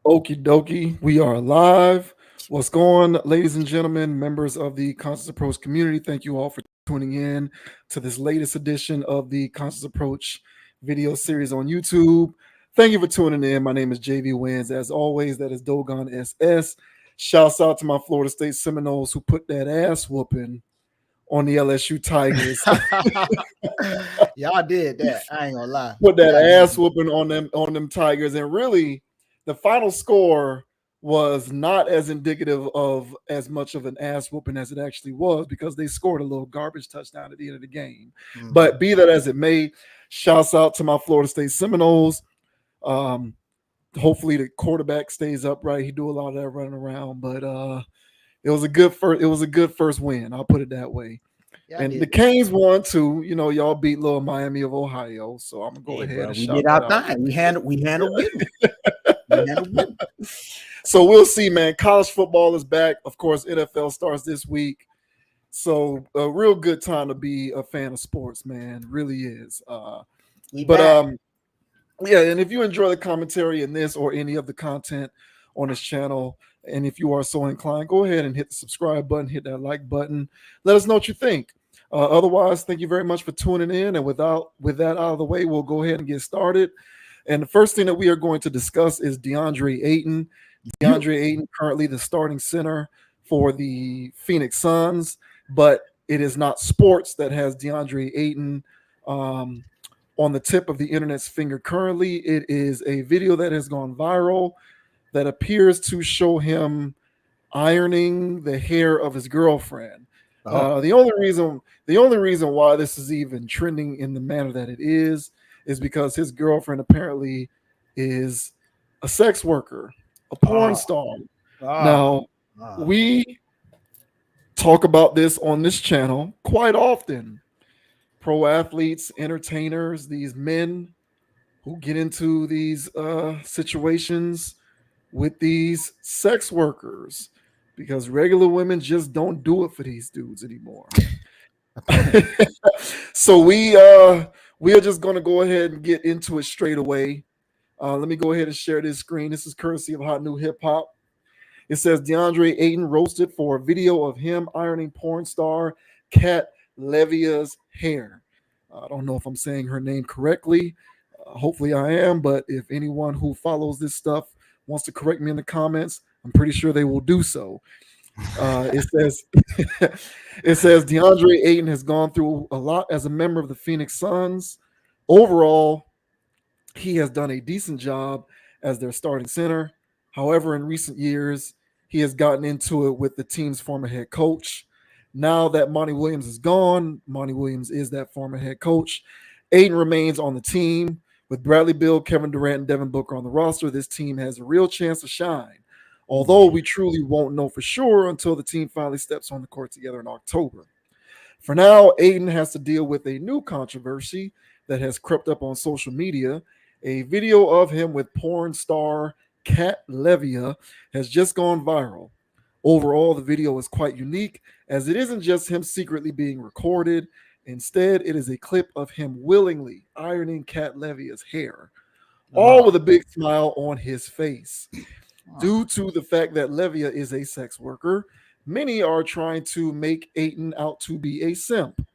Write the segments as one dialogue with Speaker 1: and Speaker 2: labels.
Speaker 1: Okie dokie, we are live. What's going, ladies and gentlemen, members of the Conscious Approach community? Thank you all for tuning in to this latest edition of the Conscious Approach video series on YouTube. Thank you for tuning in. My name is JV Wins. As always, that is Dogon SS. Shouts out to my Florida State Seminoles who put that ass whooping on the LSU Tigers.
Speaker 2: Y'all did that. I ain't gonna lie.
Speaker 1: Put that
Speaker 2: Y'all
Speaker 1: ass
Speaker 2: did.
Speaker 1: whooping on them Tigers, and really, the final score was not as indicative of as much of an ass whooping as it actually was because they scored a little garbage touchdown at the end of the game. But be that as it may, shouts out to my Florida State Seminoles. Um, Hopefully the quarterback stays upright. He do a lot of that running around, but it was a good first. It was a good first win. I'll put it that way.
Speaker 2: Y'all
Speaker 1: And the
Speaker 2: did.
Speaker 1: Canes won too. You know, y'all beat little Miami of Ohio. So I'm gonna go
Speaker 2: Hey,
Speaker 1: ahead
Speaker 2: bro,
Speaker 1: and
Speaker 2: we
Speaker 1: shout
Speaker 2: did
Speaker 1: that
Speaker 2: our
Speaker 1: out.
Speaker 2: thing. We handled business. We handled business.
Speaker 1: So we'll see, man. College football is back. Of course, NFL starts this week. So a real good time to be a fan of sports, man. Really is.
Speaker 2: We
Speaker 1: But
Speaker 2: back.
Speaker 1: yeah, and if you enjoy the commentary in this or any of the content on this channel, and if you are so inclined, go ahead and hit the subscribe button, hit that like button. Let us know what you think. Otherwise, thank you very much for tuning in. And with that out of the way, we'll go ahead and get started. And the first thing that we are going to discuss is Deandre Ayton.
Speaker 2: You
Speaker 1: Deandre Ayton, currently the starting center for the Phoenix Suns, but it is not sports that has Deandre Ayton on the tip of the internet's finger currently. It is a video that has gone viral that appears to show him ironing the hair of his girlfriend.
Speaker 2: oh,
Speaker 1: The only reason why this is even trending in the manner that it is because his girlfriend apparently is a sex worker, a porn
Speaker 2: oh,
Speaker 1: star.
Speaker 2: oh,
Speaker 1: Now,
Speaker 2: oh.
Speaker 1: we talk about this on this channel quite often. Pro athletes, entertainers, these men who get into these situations with these sex workers because regular women just don't do it for these dudes anymore.
Speaker 2: Apparently.
Speaker 1: So we are just going to go ahead and get into it straight away. Let me go ahead and share this screen. This is courtesy of Hot New Hip Hop. It says Deandre Ayton roasted for a video of him ironing porn star Kat Levia's hair. I don't know if I'm saying her name correctly. Hopefully I am, but if anyone who follows this stuff wants to correct me in the comments, I'm pretty sure they will do so. It says it says Deandre Ayton has gone through a lot as a member of the Phoenix Suns. Overall, he has done a decent job as their starting center. However, in recent years, he has gotten into it with the team's former head coach. Now that Monty Williams is gone, Monty Williams is that former head coach. Aiden remains on the team. With Bradley Beal, Kevin Durant, and Devin Booker on the roster, this team has a real chance to shine. Although we truly won't know for sure until the team finally steps on the court together in October. For now, Aiden has to deal with a new controversy that has crept up on social media. A video of him with porn star Kat Levia has just gone viral. Overall, the video is quite unique as it isn't just him secretly being recorded. Instead, it is a clip of him willingly ironing Kat Levia's hair, all
Speaker 2: Oh,
Speaker 1: with a big smile on his face.
Speaker 2: oh.
Speaker 1: Due to the fact that Levia is a sex worker, many are trying to make Ayton out to be a simp.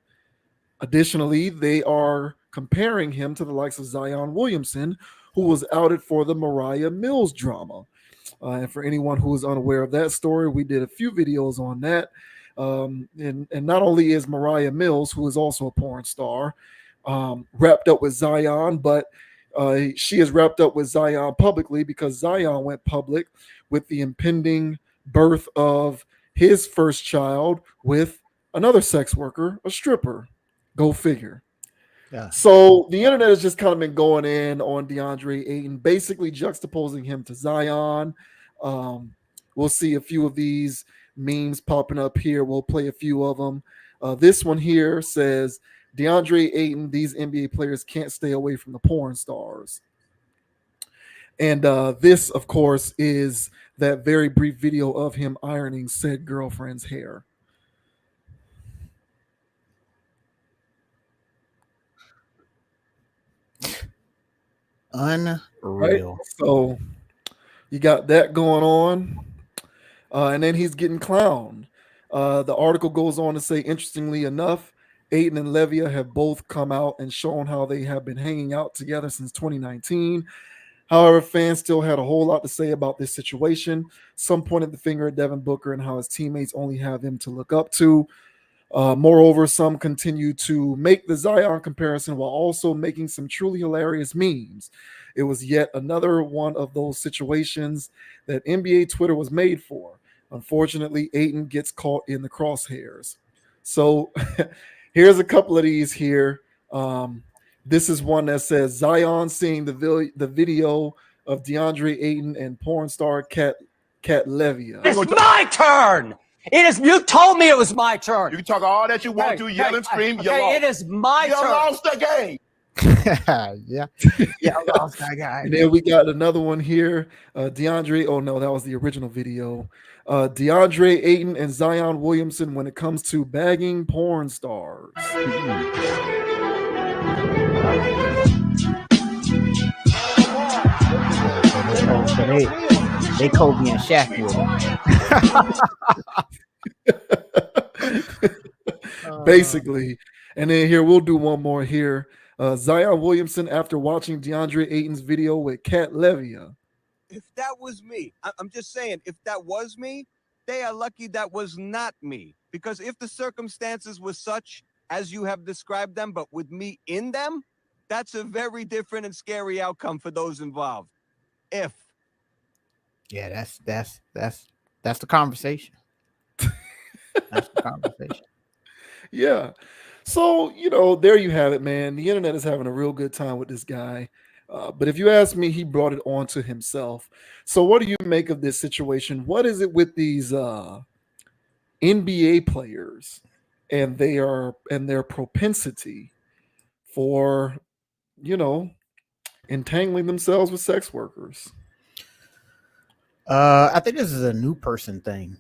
Speaker 1: Additionally, they are comparing him to the likes of Zion Williamson, who was outed for the Mariah Mills drama. And for anyone who is unaware of that story, we did a few videos on that. And not only is Mariah Mills, who is also a porn star, wrapped up with Zion, but she is wrapped up with Zion publicly because Zion went public with the impending birth of his first child with another sex worker, a stripper. Go figure.
Speaker 2: Yeah.
Speaker 1: So the internet has just kind of been going in on DeAndre Ayton, basically juxtaposing him to Zion. Um, we'll see a few of these memes popping up here. We'll play a few of them. This one here says DeAndre Ayton, these NBA players can't stay away from the porn stars. And this, of course, is that very brief video of him ironing said girlfriend's hair. Right?
Speaker 2: Unreal.
Speaker 1: So You got that going on. And then he's getting clowned. The article goes on to say, interestingly enough, Aiden and Levia have both come out and shown how they have been hanging out together since 2019. However, fans still had a whole lot to say about this situation. Some pointed the finger at Devin Booker and how his teammates only have him to look up to. Moreover, some continue to make the Zion comparison while also making some truly hilarious memes. It was yet another one of those situations that NBA Twitter was made for. Unfortunately, Aiton gets caught in the crosshairs. So here's a couple of these here. This is one that says Zion seeing the video of DeAndre Ayton and porn star Cat Levia.
Speaker 3: It's my turn. It is. You told me it was my turn.
Speaker 4: You can talk all that you want to, yell and scream. You lost.
Speaker 3: It is my
Speaker 4: You
Speaker 3: turn.
Speaker 4: lost the game.
Speaker 2: yeah, I lost that guy.
Speaker 1: And then we got another one here. DeAndre. Oh no, that was the original video. DeAndre Ayton and Zion Williamson when it comes to bagging porn stars.
Speaker 2: So they Kobe and Shaq with him.
Speaker 1: Basically. And then here we'll do one more here. Zion Williamson after watching DeAndre Ayton's video with Cat Levia.
Speaker 5: If that was me, I'm just saying, if that was me, they are lucky that was not me. Because if the circumstances were such as you have described them, but with me in them, that's a very different and scary outcome for those involved. If.
Speaker 2: Yeah, that's the conversation. That's the conversation.
Speaker 1: Yeah. So, there you have it, man. The internet is having a real good time with this guy. But if you ask me, he brought it on to himself. So what do you make of this situation? What is it with these NBA players and their propensity for, entangling themselves with sex workers?
Speaker 2: I think this is a new person thing.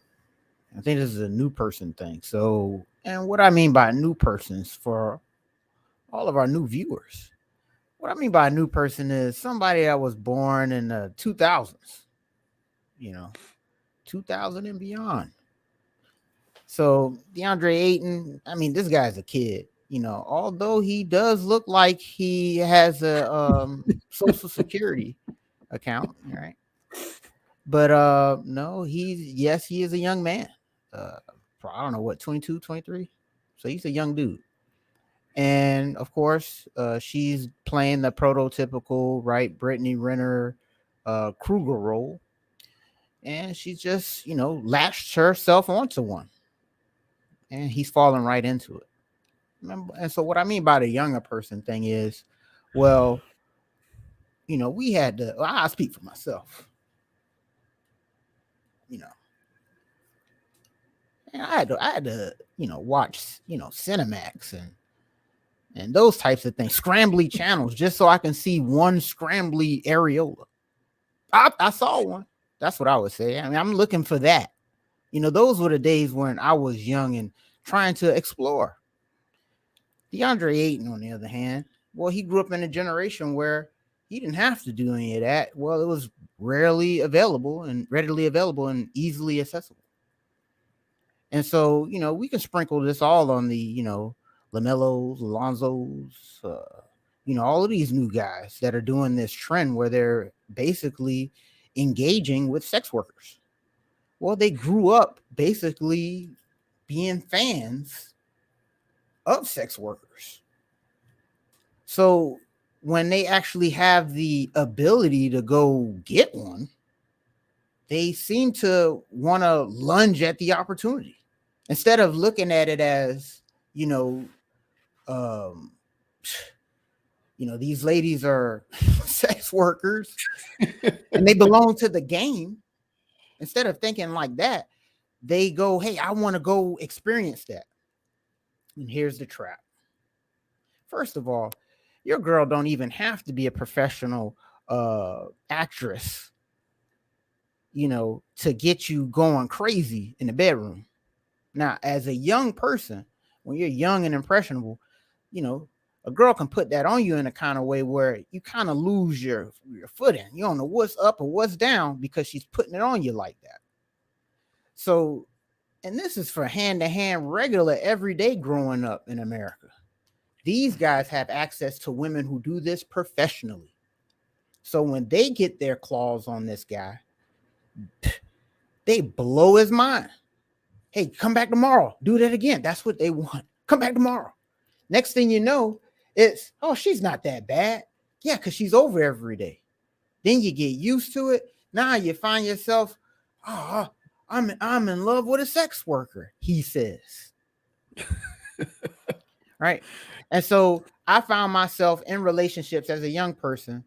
Speaker 2: So, and what I mean by new persons for all of our new viewers, what I mean by a new person is somebody that was born in the 2000s, 2000 and beyond. So DeAndre Ayton, I mean, this guy's a kid, although he does look like he has a Social Security account, right? But no, he is a young man. I don't know what, 22, 23. So he's a young dude. And of course, she's playing the prototypical, right, Brittany Renner Kruger role. And she's just, latched herself onto one. And he's falling right into it. And so what I mean by the younger person thing is, well, we had to, I speak for myself. And I had to, watch, Cinemax and those types of things, scrambly channels, just so I can see one scrambly areola. I saw one. That's what I would say. I mean, I'm looking for that. Those were the days when I was young and trying to explore. DeAndre Ayton, on the other hand, well, he grew up in a generation where he didn't have to do any of that. Well, it was readily available and easily accessible. And so, we can sprinkle this all on the, LaMelos, Alonzos, all of these new guys that are doing this trend where they're basically engaging with sex workers. Well, they grew up basically being fans of sex workers. So when they actually have the ability to go get one, they seem to want to lunge at the opportunity instead of looking at it as, these ladies are sex workers and they belong to the game. Instead of thinking like that, they go, hey, I want to go experience that. And here's the trap. First of all, your girl don't even have to be a professional actress, to get you going crazy in the bedroom. Now, as a young person, when you're young and impressionable, a girl can put that on you in a kind of way where you kind of lose your footing. You don't know what's up or what's down because she's putting it on you like that. So, and this is for hand-to-hand, regular, everyday growing up in America. These guys have access to women who do this professionally. So when they get their claws on this guy, they blow his mind. Hey, come back tomorrow. Do that again. That's what they want. Come back tomorrow. Next thing you know, it's, oh, she's not that bad. Yeah, because she's over every day. Then you get used to it. Now you find yourself, oh, I'm in love with a sex worker, he says. Right. And so I found myself in relationships as a young person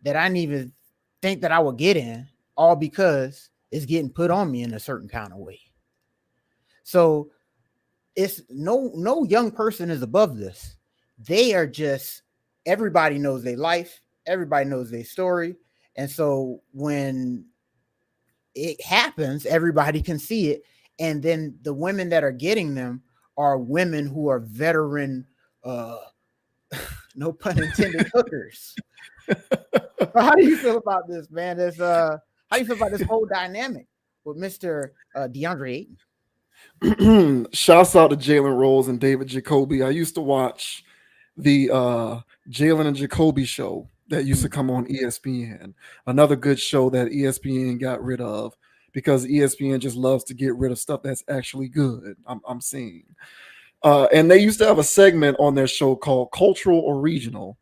Speaker 2: that I didn't even think that I would get in, all because it's getting put on me in a certain kind of way. So it's no young person is above this. They are just, everybody knows their life, everybody knows their story. And so when it happens, everybody can see it. And then the women that are getting them are women who are veteran, no pun intended, hookers. How do you feel about this, man? How do you feel about this whole dynamic with Mr. Deandre
Speaker 1: Ayton? Shouts out to Jalen Rose and David Jacoby. I used to watch the Jalen and Jacoby show that used to come on ESPN. Another good show that ESPN got rid of because ESPN just loves to get rid of stuff that's actually good. I'm seeing. And they used to have a segment on their show called Cultural or Regional.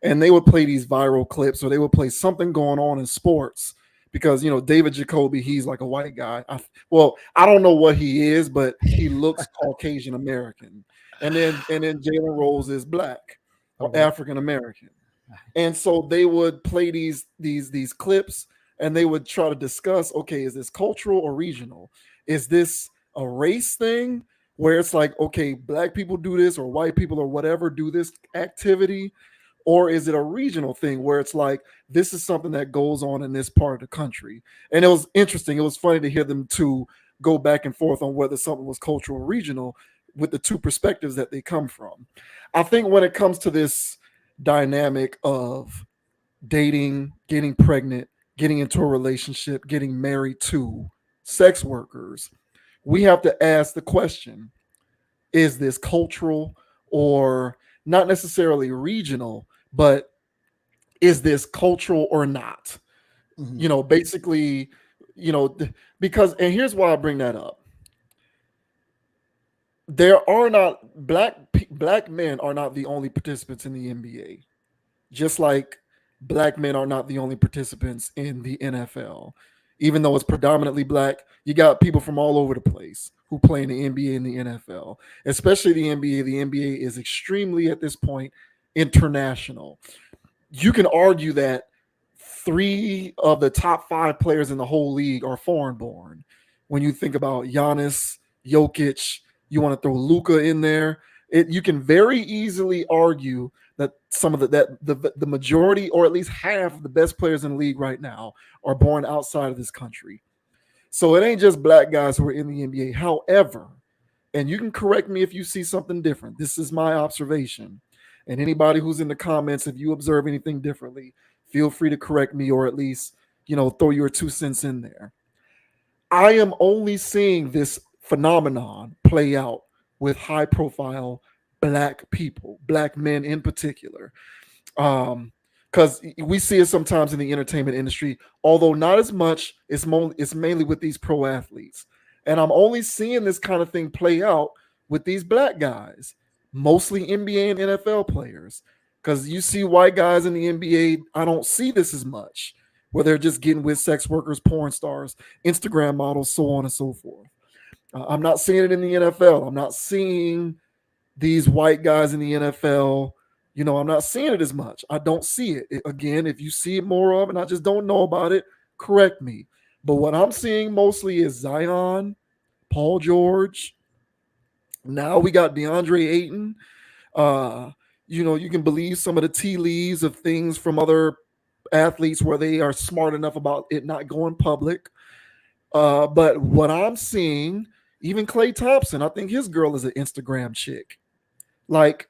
Speaker 1: And they would play these viral clips, or they would play something going on in sports because, David Jacoby, he's like a white guy. I don't know what he is, but he looks Caucasian American. And then Jalen Rose is black or African American. And so they would play these clips and they would try to discuss, okay, is this cultural or regional? Is this a race thing where it's like, okay, black people do this or white people or whatever do this activity? Or is it a regional thing where it's like, this is something that goes on in this part of the country? And it was interesting. It was funny to hear them two go back and forth on whether something was cultural or regional with the two perspectives that they come from. I think when it comes to this dynamic of dating, getting pregnant, getting into a relationship, getting married to sex workers, we have to ask the question, is this cultural or not necessarily regional, but is this cultural or not?
Speaker 2: Ayton?
Speaker 1: Basically, because, and here's why I bring that up. There are not black men are not the only participants in the NBA, just like black men are not the only participants in the NFL. Even though it's predominantly black, you got people from all over the place who play in the NBA and the NFL, especially the NBA. The NBA is extremely, at this point, international. You can argue that 3 of the top 5 players in the whole league are foreign born. When you think about Giannis, Jokic, you want to throw Luka in there. You can very easily argue that some of the majority, or at least half of the best players in the league right now are born outside of this country. So it ain't just black guys who are in the NBA. However, and you can correct me if you see something different. This is my observation. And anybody who's in the comments, if you observe anything differently, feel free to correct me or at least, throw your 2 cents in there. I am only seeing this phenomenon play out with high profile black people, black men in particular. Because we see it sometimes in the entertainment industry, although not as much. It's mainly with these pro athletes. And I'm only seeing this kind of thing play out with these black guys, mostly NBA and NFL players. Because you see white guys in the NBA, I don't see this as much, where they're just getting with sex workers, porn stars, Instagram models, so on and so forth. I'm not seeing it in the NFL. I'm not seeing these white guys in the NFL. I'm not seeing it as much. I don't see it. Again, if you see it more of, and I just don't know about it, correct me. But what I'm seeing mostly is Zion, Paul George. Now we got Deandre Ayton. You can believe some of the tea leaves of things from other athletes where they are smart enough about it not going public. But what I'm seeing, even Klay Thompson, I think his girl is an Instagram chick. Like,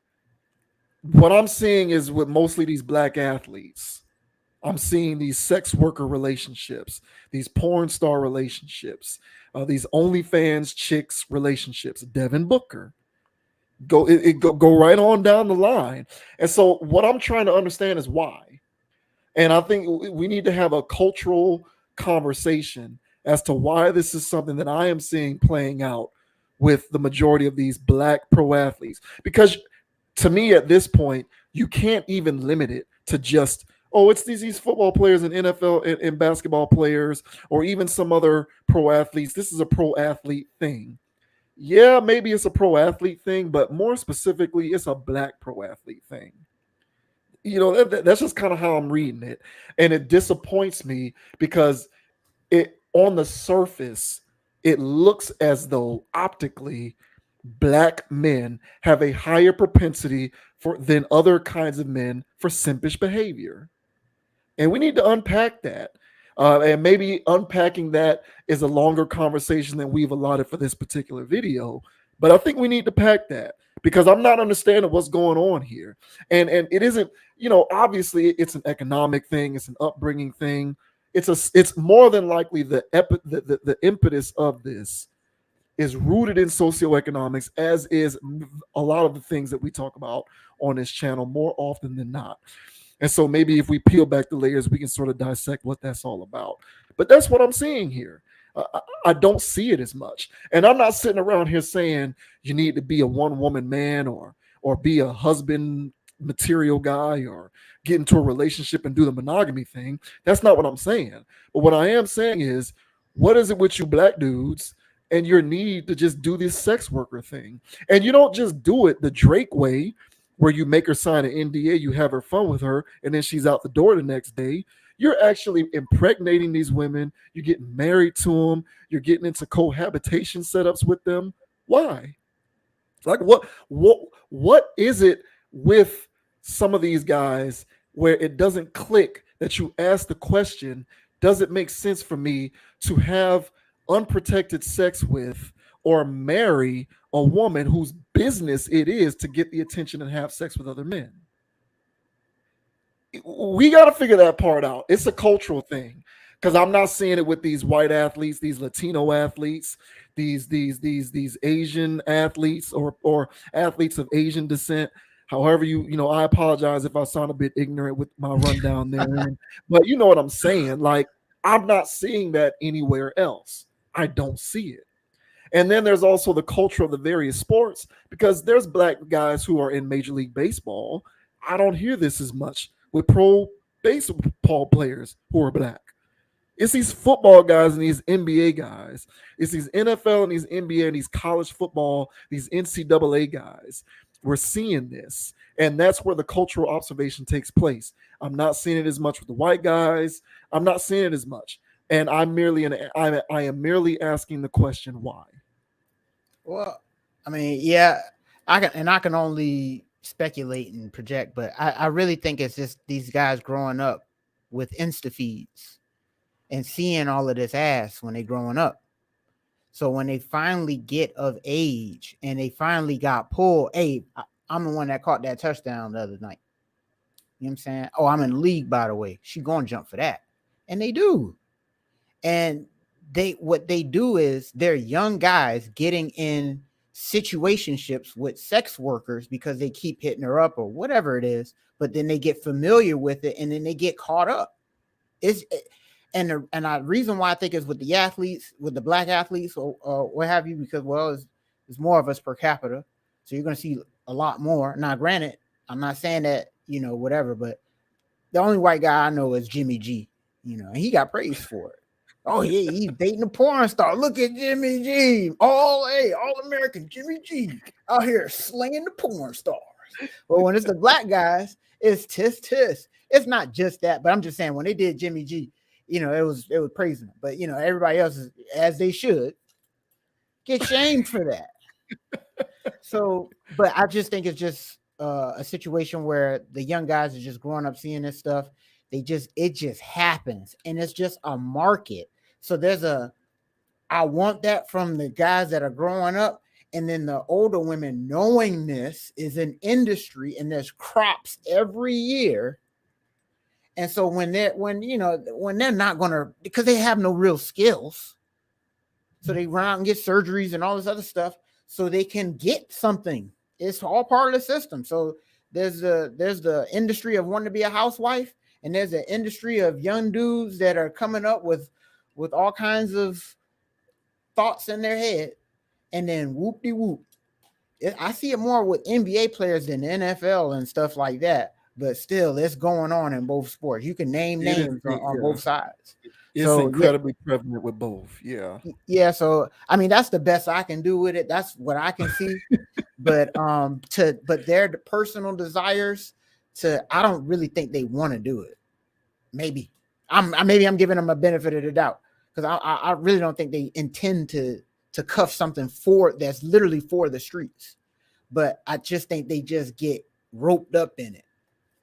Speaker 1: what I'm seeing is with mostly these black athletes. I'm seeing these sex worker relationships, these porn star relationships, these OnlyFans chicks relationships. Devin Booker, go right on down the line. And so, what I'm trying to understand is why. And I think we need to have a cultural conversation as to why this is something that I am seeing playing out with the majority of these black pro athletes. Because to me, at this point, you can't even limit it to just, oh, it's these football players and NFL and basketball players, or even some other pro athletes. This is a pro athlete thing. Yeah, maybe it's a pro athlete thing, but more specifically, it's a black pro athlete thing. That's just kind of how I'm reading it, and it disappoints me because it on the surface it looks as though optically black men have a higher propensity for than other kinds of men for simpish behavior, and we need to unpack that. And maybe unpacking that is a longer conversation than we've allotted for this particular video. But I think we need to pack that because I'm not understanding what's going on here. And it isn't, obviously it's an economic thing, it's an upbringing thing. It's more than likely the impetus of this is rooted in socioeconomics, as is a lot of the things that we talk about on this channel more often than not. And so maybe if we peel back the layers, we can sort of dissect what that's all about. But that's what I'm seeing here. I don't see it as much. And I'm not sitting around here saying you need to be a one-woman man or be a husband material guy or get into a relationship and do the monogamy thing. That's not what I'm saying. But what I am saying is, what is it with you black dudes and your need to just do this sex worker thing? And you don't just do it the Drake way, where you make her sign an NDA, you have her fun with her, and then she's out the door the next day. You're actually impregnating these women. You're getting married to them. You're getting into cohabitation setups with them. Why? Like what is it with some of these guys where it doesn't click that you ask the question, does it make sense for me to have unprotected sex with or marry a woman whose business it is to get the attention and have sex with other men? We got to figure that part out. It's a cultural thing because I'm not seeing it with these white athletes, these Latino athletes, these Asian athletes or athletes of Asian descent. However, I apologize if I sound a bit ignorant with my rundown there, but you know what I'm saying. Like, I'm not seeing that anywhere else. I don't see it. And then there's also the culture of the various sports, because there's black guys who are in Major League Baseball. I don't hear this as much with pro baseball players who are black. It's these football guys and these NBA guys. It's these NFL and these NBA and these college football, these NCAA guys. We're seeing this. And that's where the cultural observation takes place. I'm not seeing it as much with the white guys. I'm not seeing it as much. And I am merely asking the question why.
Speaker 2: Well, I mean, yeah, I can only speculate and project, but I really think it's just these guys growing up with Insta feeds and seeing all of this ass when they growing up. So when they finally get of age and they finally got pulled, hey, I'm the one that caught that touchdown the other night. You know what I'm saying? Oh, I'm in the league, by the way. She gonna jump for that. And they do. And what they do is they're young guys getting in situationships with sex workers because they keep hitting her up or whatever it is, but then they get familiar with it and then they get caught up. And the reason why I think is with the athletes, with the black athletes or what have you, because it's more of us per capita, so you're going to see a lot more. Now, granted, I'm not saying that whatever, but the only white guy I know is Jimmy G. And he got praised for it. Oh, yeah, he's dating a porn star. Look at Jimmy G. All American Jimmy G out here slaying the porn stars. Well, when it's the black guys, it's tisk. It's not just that, but I'm just saying when they did Jimmy G, it was praising them. But everybody else is, as they should, get shamed for that. So, but I just think it's just a situation where the young guys are just growing up seeing this stuff. It just happens, and it's just a market. So I want that from the guys that are growing up, And then the older women knowing this is an industry and there's crops every year. And so when they're not gonna, because they have no real skills, so they run out and get surgeries and all this other stuff so they can get something. It's all part of the system. So there's the industry of wanting to be a housewife, and there's an industry of young dudes that are coming up with all kinds of thoughts in their head, and then whoop de whoop. I see it more with NBA players than NFL and stuff like that, but still, it's going on in both sports. You can name names on both sides.
Speaker 1: It's
Speaker 2: so,
Speaker 1: incredibly prevalent with both.
Speaker 2: Yeah. So I mean, that's the best I can do with it. That's what I can see. But their personal desires I don't really think they want to do it. Maybe I'm giving them a benefit of the doubt, because I really don't think they intend to cuff something that's literally for the streets. But I just think they just get roped up in it,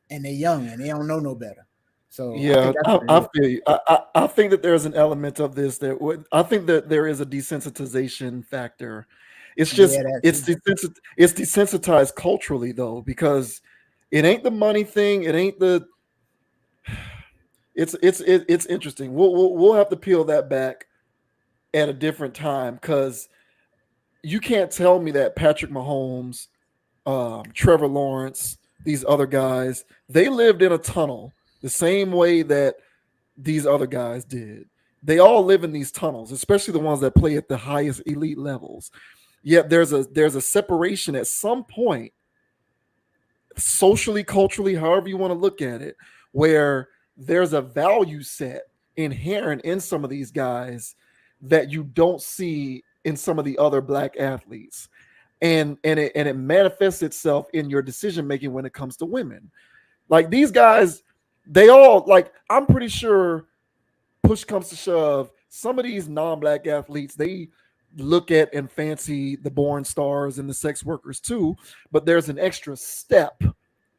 Speaker 2: and they're young and they don't know no better. So
Speaker 1: yeah, I feel you. I think that there's an element of this I think that there is a desensitization factor. It's just it's desensitized culturally though, because it ain't the money thing. It ain't the. It's interesting. We'll have to peel that back at a different time, because you can't tell me that Patrick Mahomes, Trevor Lawrence, these other guys, they lived in a tunnel the same way that these other guys did. They all live in these tunnels, especially the ones that play at the highest elite levels. Yet there's a separation at some point, socially, culturally, however you want to look at it, where there's a value set inherent in some of these guys that you don't see in some of the other black athletes. And it manifests itself in your decision making when it comes to women. Like these guys, they all, like, I'm pretty sure, push comes to shove, some of these non-black athletes, they look at and fancy the born stars and the sex workers too, but there's an extra step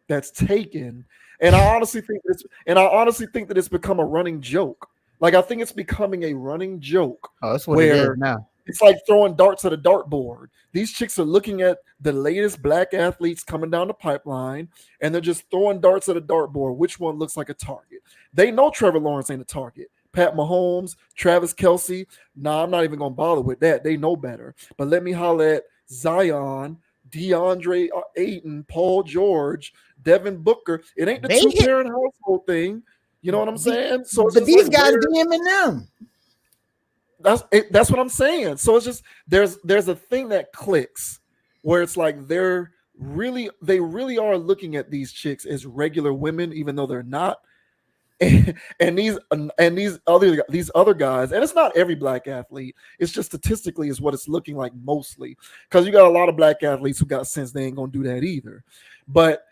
Speaker 1: that's taken. And I honestly think that it's become a running joke. Like, I think it's becoming a running joke.
Speaker 2: Oh, that's what it is now.
Speaker 1: It's like throwing darts at a dartboard. These chicks are looking at the latest black athletes coming down the pipeline, and they're just throwing darts at a dartboard. Which one looks like a target? They know Trevor Lawrence ain't a target. Pat Mahomes, Travis Kelce, I'm not even going to bother with that. They know better. But let me holler at Zion, Deandre Ayton, Paul George, Devin Booker. It ain't the two-parent household thing. You know what I'm saying? So
Speaker 2: but these guys DMing them.
Speaker 1: That's what I'm saying. So it's just there's a thing that clicks where it's like they really are looking at these chicks as regular women, even though they're not. And these other guys, and it's not every black athlete, it's just statistically is what it's looking like mostly, because you got a lot of black athletes who got sense they ain't gonna do that either. But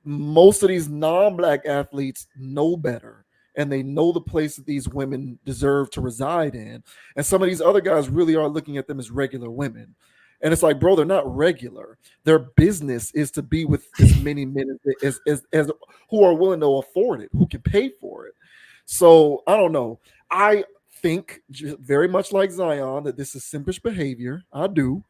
Speaker 1: most of these non-black athletes know better, and they know the place that these women deserve to reside in. And some of these other guys really are looking at them as regular women. And it's like, bro, they're not regular. Their business is to be with as many men as who are willing to afford it, who can pay for it. So I don't know. I think very much like Zion that this is simpish behavior. I do.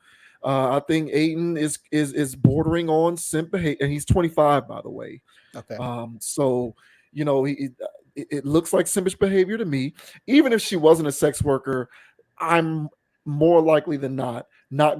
Speaker 1: I think Ayton is bordering on simp behavior, and he's 25, by the way.
Speaker 2: Okay.
Speaker 1: So you know, it looks like simpish behavior to me. Even if she wasn't a sex worker, I'm more likely than not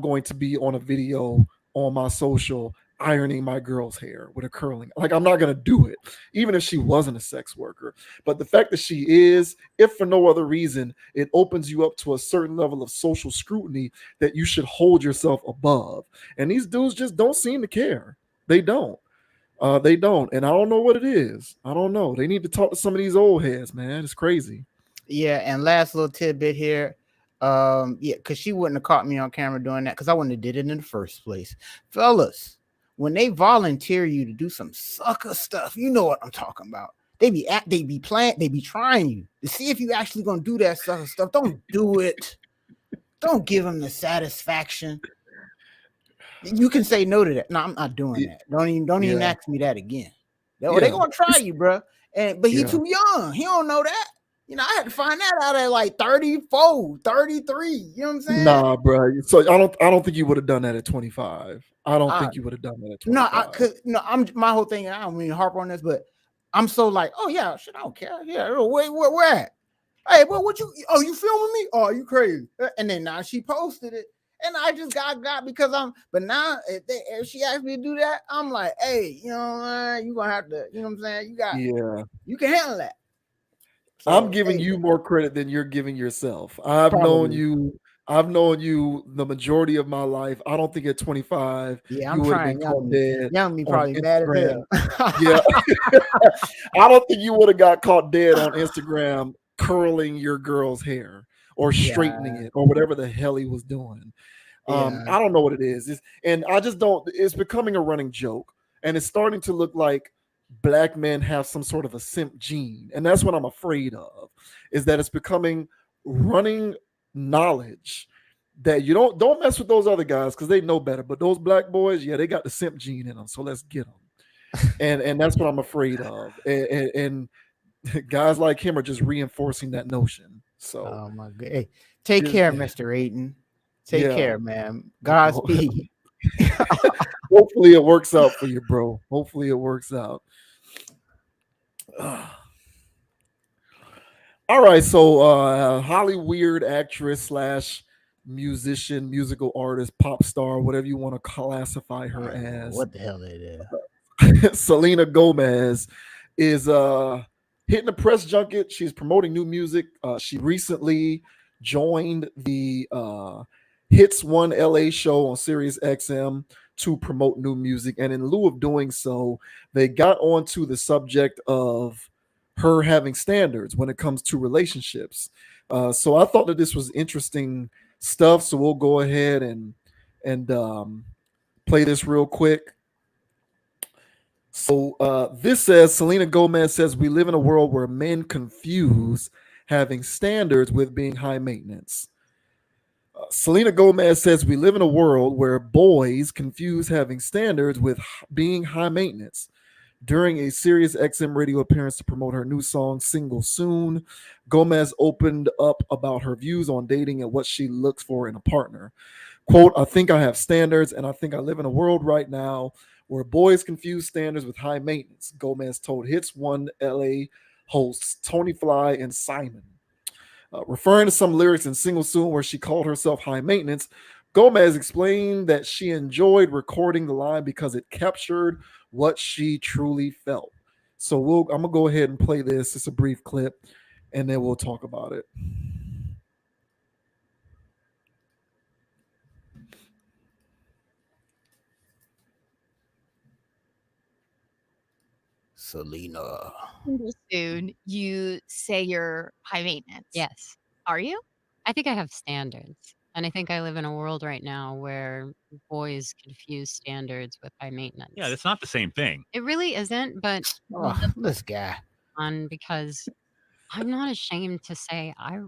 Speaker 1: going to be on a video on my social ironing my girl's hair with a curling. Like, I'm not going to do it, even if she wasn't a sex worker. But the fact that she is, if for no other reason, it opens you up to a certain level of social scrutiny that you should hold yourself above. And these dudes just don't seem to care. They don't. They don't. And I don't know what it is. I don't know. They need to talk to some of these old heads, man. It's crazy.
Speaker 2: Yeah. And last little tidbit here. Because she wouldn't have caught me on camera doing that, because I wouldn't have did it in the first place. Fellas, when they volunteer you to do some sucker stuff, you know what I'm talking about. They be trying you to see if you actually gonna do that sucker stuff. Don't do it. Don't give them the satisfaction. You can say no to that. No, I'm not doing that. Don't even ask me that again. They're gonna try you, bro. But he too young. He don't know that. You know, I had to find that out at like 34, 33. You know what I'm saying?
Speaker 1: Nah, bro. So I don't think you would have done that at 25. I don't
Speaker 2: Uh,
Speaker 1: think you would have done that at
Speaker 2: No,
Speaker 1: 25.
Speaker 2: cause no, I'm my whole thing. I don't mean to harp on this, but I'm so like, oh yeah, shit, I don't care. Yeah, where at? Hey, well, what you? Oh, you filming me? Oh, you crazy? And then now she posted it, and I just got because I'm. But now if she asked me to do that, I'm like, hey, you know, you gonna have to, you know what I'm saying?
Speaker 1: Yeah.
Speaker 2: You can handle that. So,
Speaker 1: I'm giving
Speaker 2: hey,
Speaker 1: you more credit than you're giving yourself. I've known
Speaker 2: probably.
Speaker 1: you. I've known you the majority of my life. I don't think at 25
Speaker 2: Yeah,
Speaker 1: you
Speaker 2: I'm
Speaker 1: would have been
Speaker 2: trying.
Speaker 1: caught dead
Speaker 2: Young me
Speaker 1: on
Speaker 2: probably mad as
Speaker 1: Instagram.
Speaker 2: hell.
Speaker 1: Yeah. I don't think you would have got caught dead on Instagram curling your girl's hair or straightening
Speaker 2: Yeah,
Speaker 1: it or whatever the hell he was doing.
Speaker 2: yeah.
Speaker 1: I don't know what it is. And I just don't, it's becoming a running joke. And it's starting to look like black men have some sort of a simp gene. And that's what I'm afraid of, is that it's becoming running knowledge that you don't mess with those other guys because they know better. But those black boys, yeah, they got the simp gene in them. So let's get them. And that's what I'm afraid of. And guys like him are just reinforcing that notion. So
Speaker 2: Oh my god. Hey, take
Speaker 1: just
Speaker 2: care, Mr. Ayton. Take
Speaker 1: yeah.
Speaker 2: care, man. Godspeed.
Speaker 1: Hopefully it works out for you, bro. Hopefully it works out. All right, so Holly Weird actress slash musician, musical artist, pop star, whatever you want to classify her as.
Speaker 2: What the hell it is?
Speaker 1: Selena Gomez is hitting a press junket. She's promoting new music. She recently joined the Hits One LA show on Sirius XM to promote new music. And in lieu of doing so, they got onto the subject of her having standards when it comes to relationships. So I thought that this was interesting stuff. So we'll go ahead and play this real quick. So this says Selena Gomez says we live in a world where men confuse having standards with being high maintenance. Selena Gomez says we live in a world where boys confuse having standards with being high maintenance. During a Sirius XM radio appearance to promote her new song Single Soon, Gomez opened up about her views on dating and what she looks for in a partner. Quote, I think I have standards and I think I live in a world right now where boys confuse standards with high maintenance, Gomez told Hits One LA hosts Tony Fly and Simon. Referring to some lyrics in Single Soon where she called herself high maintenance, Gomez explained that she enjoyed recording the line because it captured what she truly felt. So I'm gonna go ahead and play this. It's a brief clip, and then we'll talk about it.
Speaker 2: Selena.
Speaker 6: Soon, you say you're high maintenance.
Speaker 7: Yes.
Speaker 6: Are you?
Speaker 7: I think I have standards. And I think I live in a world right now where boys confuse standards with high maintenance.
Speaker 8: Yeah, that's not the same thing.
Speaker 7: It really isn't, but
Speaker 2: Oh, this guy.
Speaker 7: fun because I'm not ashamed to say I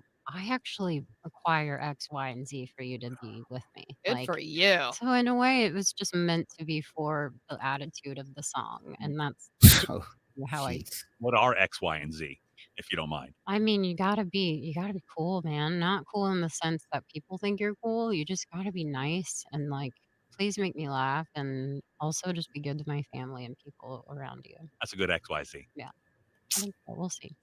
Speaker 7: actually require X, Y, and Z for you to be with me.
Speaker 6: Good for you.
Speaker 7: So in a way, it was just meant to be for the attitude of the song, and that's
Speaker 2: Oh,
Speaker 7: how I.
Speaker 2: jeez.
Speaker 8: What are X, Y, and Z, if you don't mind?
Speaker 7: I mean, you gotta be cool, man. Not cool in the sense that people think you're cool. You just gotta be nice and like, please make me laugh, and also just be good to my family and people around you.
Speaker 8: That's a good X, Y, Z.
Speaker 7: Yeah, I think so. We'll see.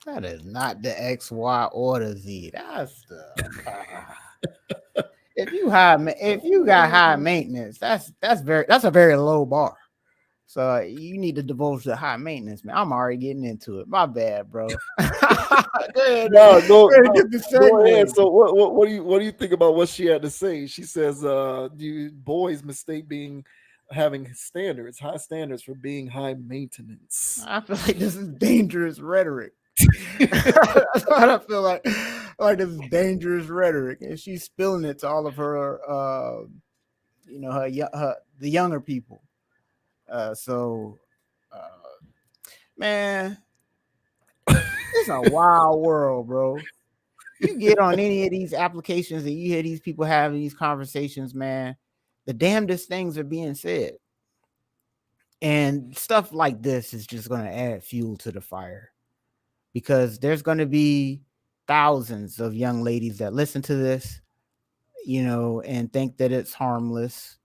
Speaker 2: That is not the X, Y, or the Z. That's the. If you got high maintenance, that's a very low bar. So you need to divulge the high maintenance, man. I'm already getting into it. My bad, bro. Go ahead.
Speaker 1: No,
Speaker 2: Go ahead and get the
Speaker 1: go ahead.
Speaker 2: segue.
Speaker 1: So what do you think about what she had to say? She says, do you boys mistake having standards, high standards for being high maintenance?
Speaker 2: I feel like this is dangerous rhetoric. That's what I feel like. Like this is dangerous rhetoric, and she's spilling it to all of her, the younger people. Man, it's a wild world, bro. You get on any of these applications and you hear these people having these conversations, man. The damnedest things are being said, and stuff like this is just going to add fuel to the fire. because there's going to be thousands of young ladies that listen to this, and think that it's harmless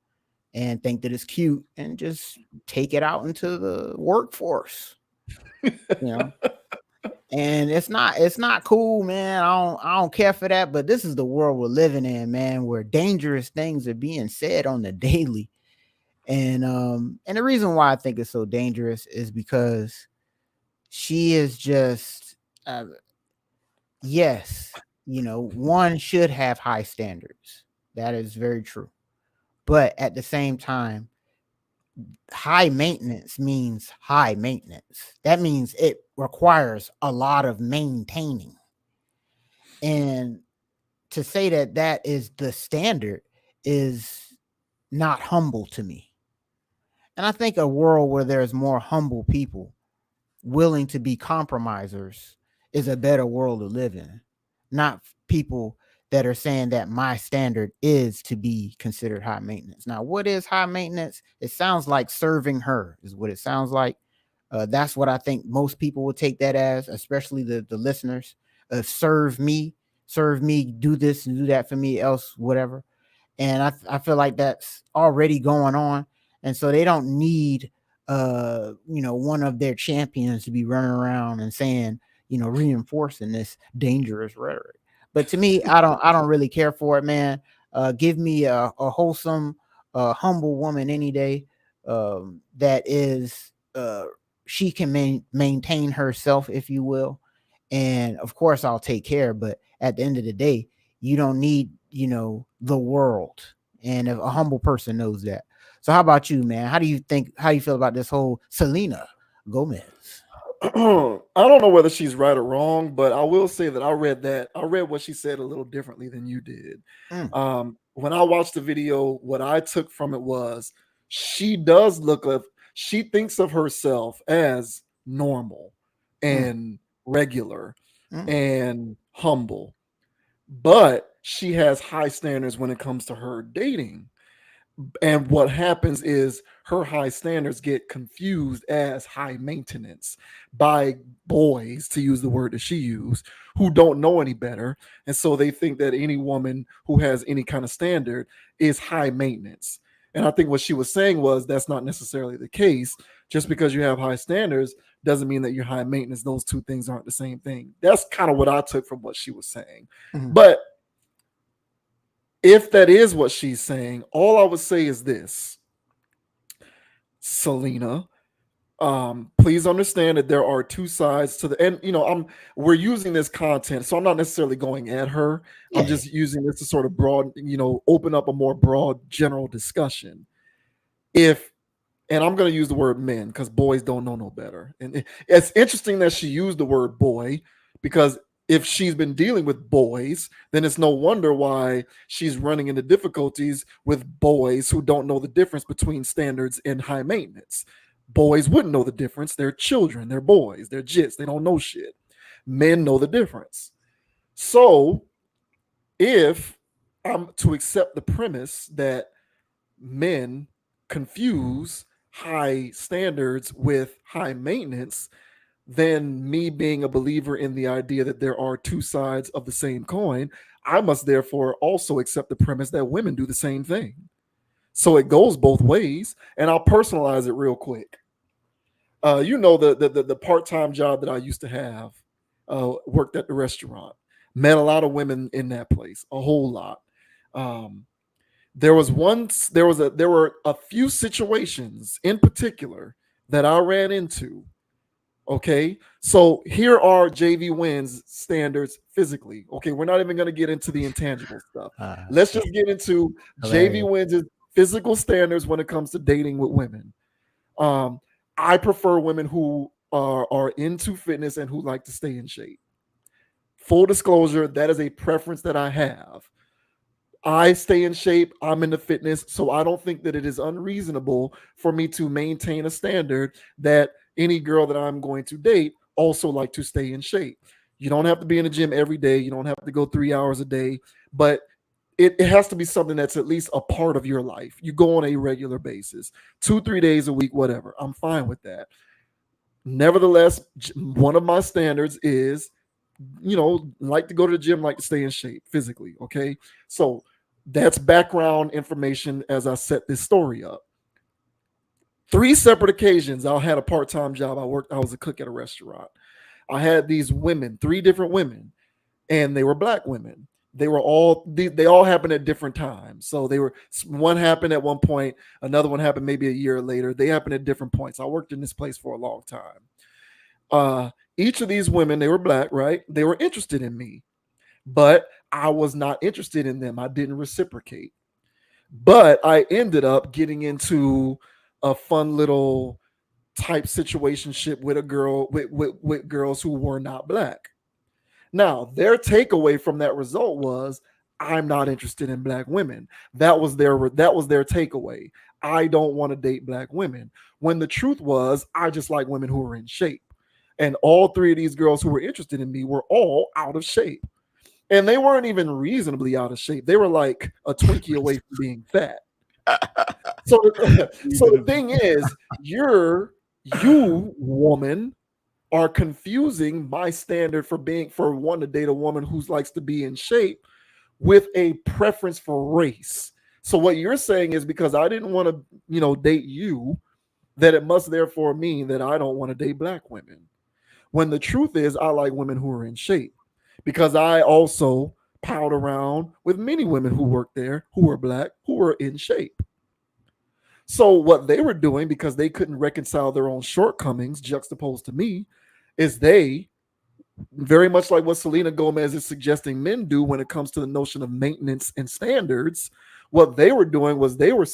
Speaker 2: and think that it's cute and just take it out into the workforce, you know. And it's not cool, man. I don't care for that, but this is the world we're living in, man, where dangerous things are being said on the daily. And the reason why I think it's so dangerous is because she is just yes, one should have high standards. That is very true. But at the same time, high maintenance means high maintenance. That means it requires a lot of maintaining. And to say that that is the standard is not humble to me. And I think a world where there's more humble people willing to be compromisers is a better world to live in. Not people that are saying that my standard is to be considered high maintenance. Now, what is high maintenance? It sounds like serving her is what it sounds like. That's what I think most people would take that as, especially the listeners. Serve me, do this and do that for me, else whatever. And I feel like that's already going on, and so they don't need one of their champions to be running around and saying, reinforcing this dangerous rhetoric. But to me, I don't really care for it, man. Give me a wholesome, humble woman any day, that is she can maintain herself, if you will. And of course I'll take care, but at the end of the day, you don't need, the world. And if a humble person knows that. So how about you, man? How do you feel about this whole Selena Gomez?
Speaker 1: I don't know whether she's right or wrong, but I will say that I read what she said a little differently than you did. When I watched the video, what I took from it was she thinks of herself as normal and regular and humble, but she has high standards when it comes to her dating. And what happens is her high standards get confused as high maintenance by boys, to use the word that she used, who don't know any better. And so they think that any woman who has any kind of standard is high maintenance. And I think what she was saying was that's not necessarily the case. Just because you have high standards doesn't mean that you're high maintenance. Those two things aren't the same thing. That's kind of what I took from what she was saying. But if that is what she's saying, all I would say is this: Selena, please understand that there are two sides to the, and we're using this content, so I'm not necessarily going at her. I'm just using this to sort of open up a more broad general discussion. And I'm going to use the word men because boys don't know no better. And it's interesting that she used the word boy, because if she's been dealing with boys, then it's no wonder why she's running into difficulties with boys who don't know the difference between standards and high maintenance. Boys wouldn't know the difference. They're children. They're boys. They're jits. They don't know shit. Men know the difference. So if I'm to accept the premise that men confuse high standards with high maintenance, then me being a believer in the idea that there are two sides of the same coin, I must therefore also accept the premise that women do the same thing. So it goes both ways, and I'll personalize it real quick. The part-time job that I used to have, worked at the restaurant, met a lot of women in that place, a whole lot. There were a few situations in particular that I ran into. Okay, so here are JV Wynn's standards physically. Okay, we're not even going to get into the intangible stuff. Let's just get into JV Wynn's physical standards when it comes to dating with women. I prefer women who are into fitness and who like to stay in shape. Full disclosure, that is a preference that I have. I stay in shape. I'm into fitness. So I don't think that it is unreasonable for me to maintain a standard that any girl that I'm going to date also like to stay in shape. You don't have to be in the gym every day. You don't have to go 3 hours a day, but it has to be something that's at least a part of your life. You go on a regular basis, 2-3 days a week, whatever. I'm fine with that. Nevertheless, one of my standards is, like to go to the gym, like to stay in shape physically. Okay. So that's background information as I set this story up. 3 separate occasions, I had a part-time job. I was a cook at a restaurant. I had these women, 3 different women, and they were black women. They all happened at different times. So one happened at one point, another one happened maybe a year later. They happened at different points. I worked in this place for a long time. Each of these women, they were black, right? They were interested in me, but I was not interested in them. I didn't reciprocate. But I ended up getting into a fun little type situationship with a girl with girls who were not black. Now, their takeaway from that result was, I'm not interested in black women. That was their takeaway. I don't want to date black women. When the truth was, I just like women who are in shape. And all 3 of these girls who were interested in me were all out of shape. And they weren't even reasonably out of shape. They were like a Twinkie away from being fat. So the thing is, you woman are confusing my standard for one to date a woman who likes to be in shape with a preference for race. So what you're saying is, because I didn't want to, date you, that it must therefore mean that I don't want to date black women. When the truth is, I like women who are in shape, because I also palled around with many women who worked there who were black, who were in shape. So what they were doing, because they couldn't reconcile their own shortcomings juxtaposed to me, is they, very much like what Selena Gomez is suggesting men do when it comes to the notion of maintenance and standards, what they were doing was they were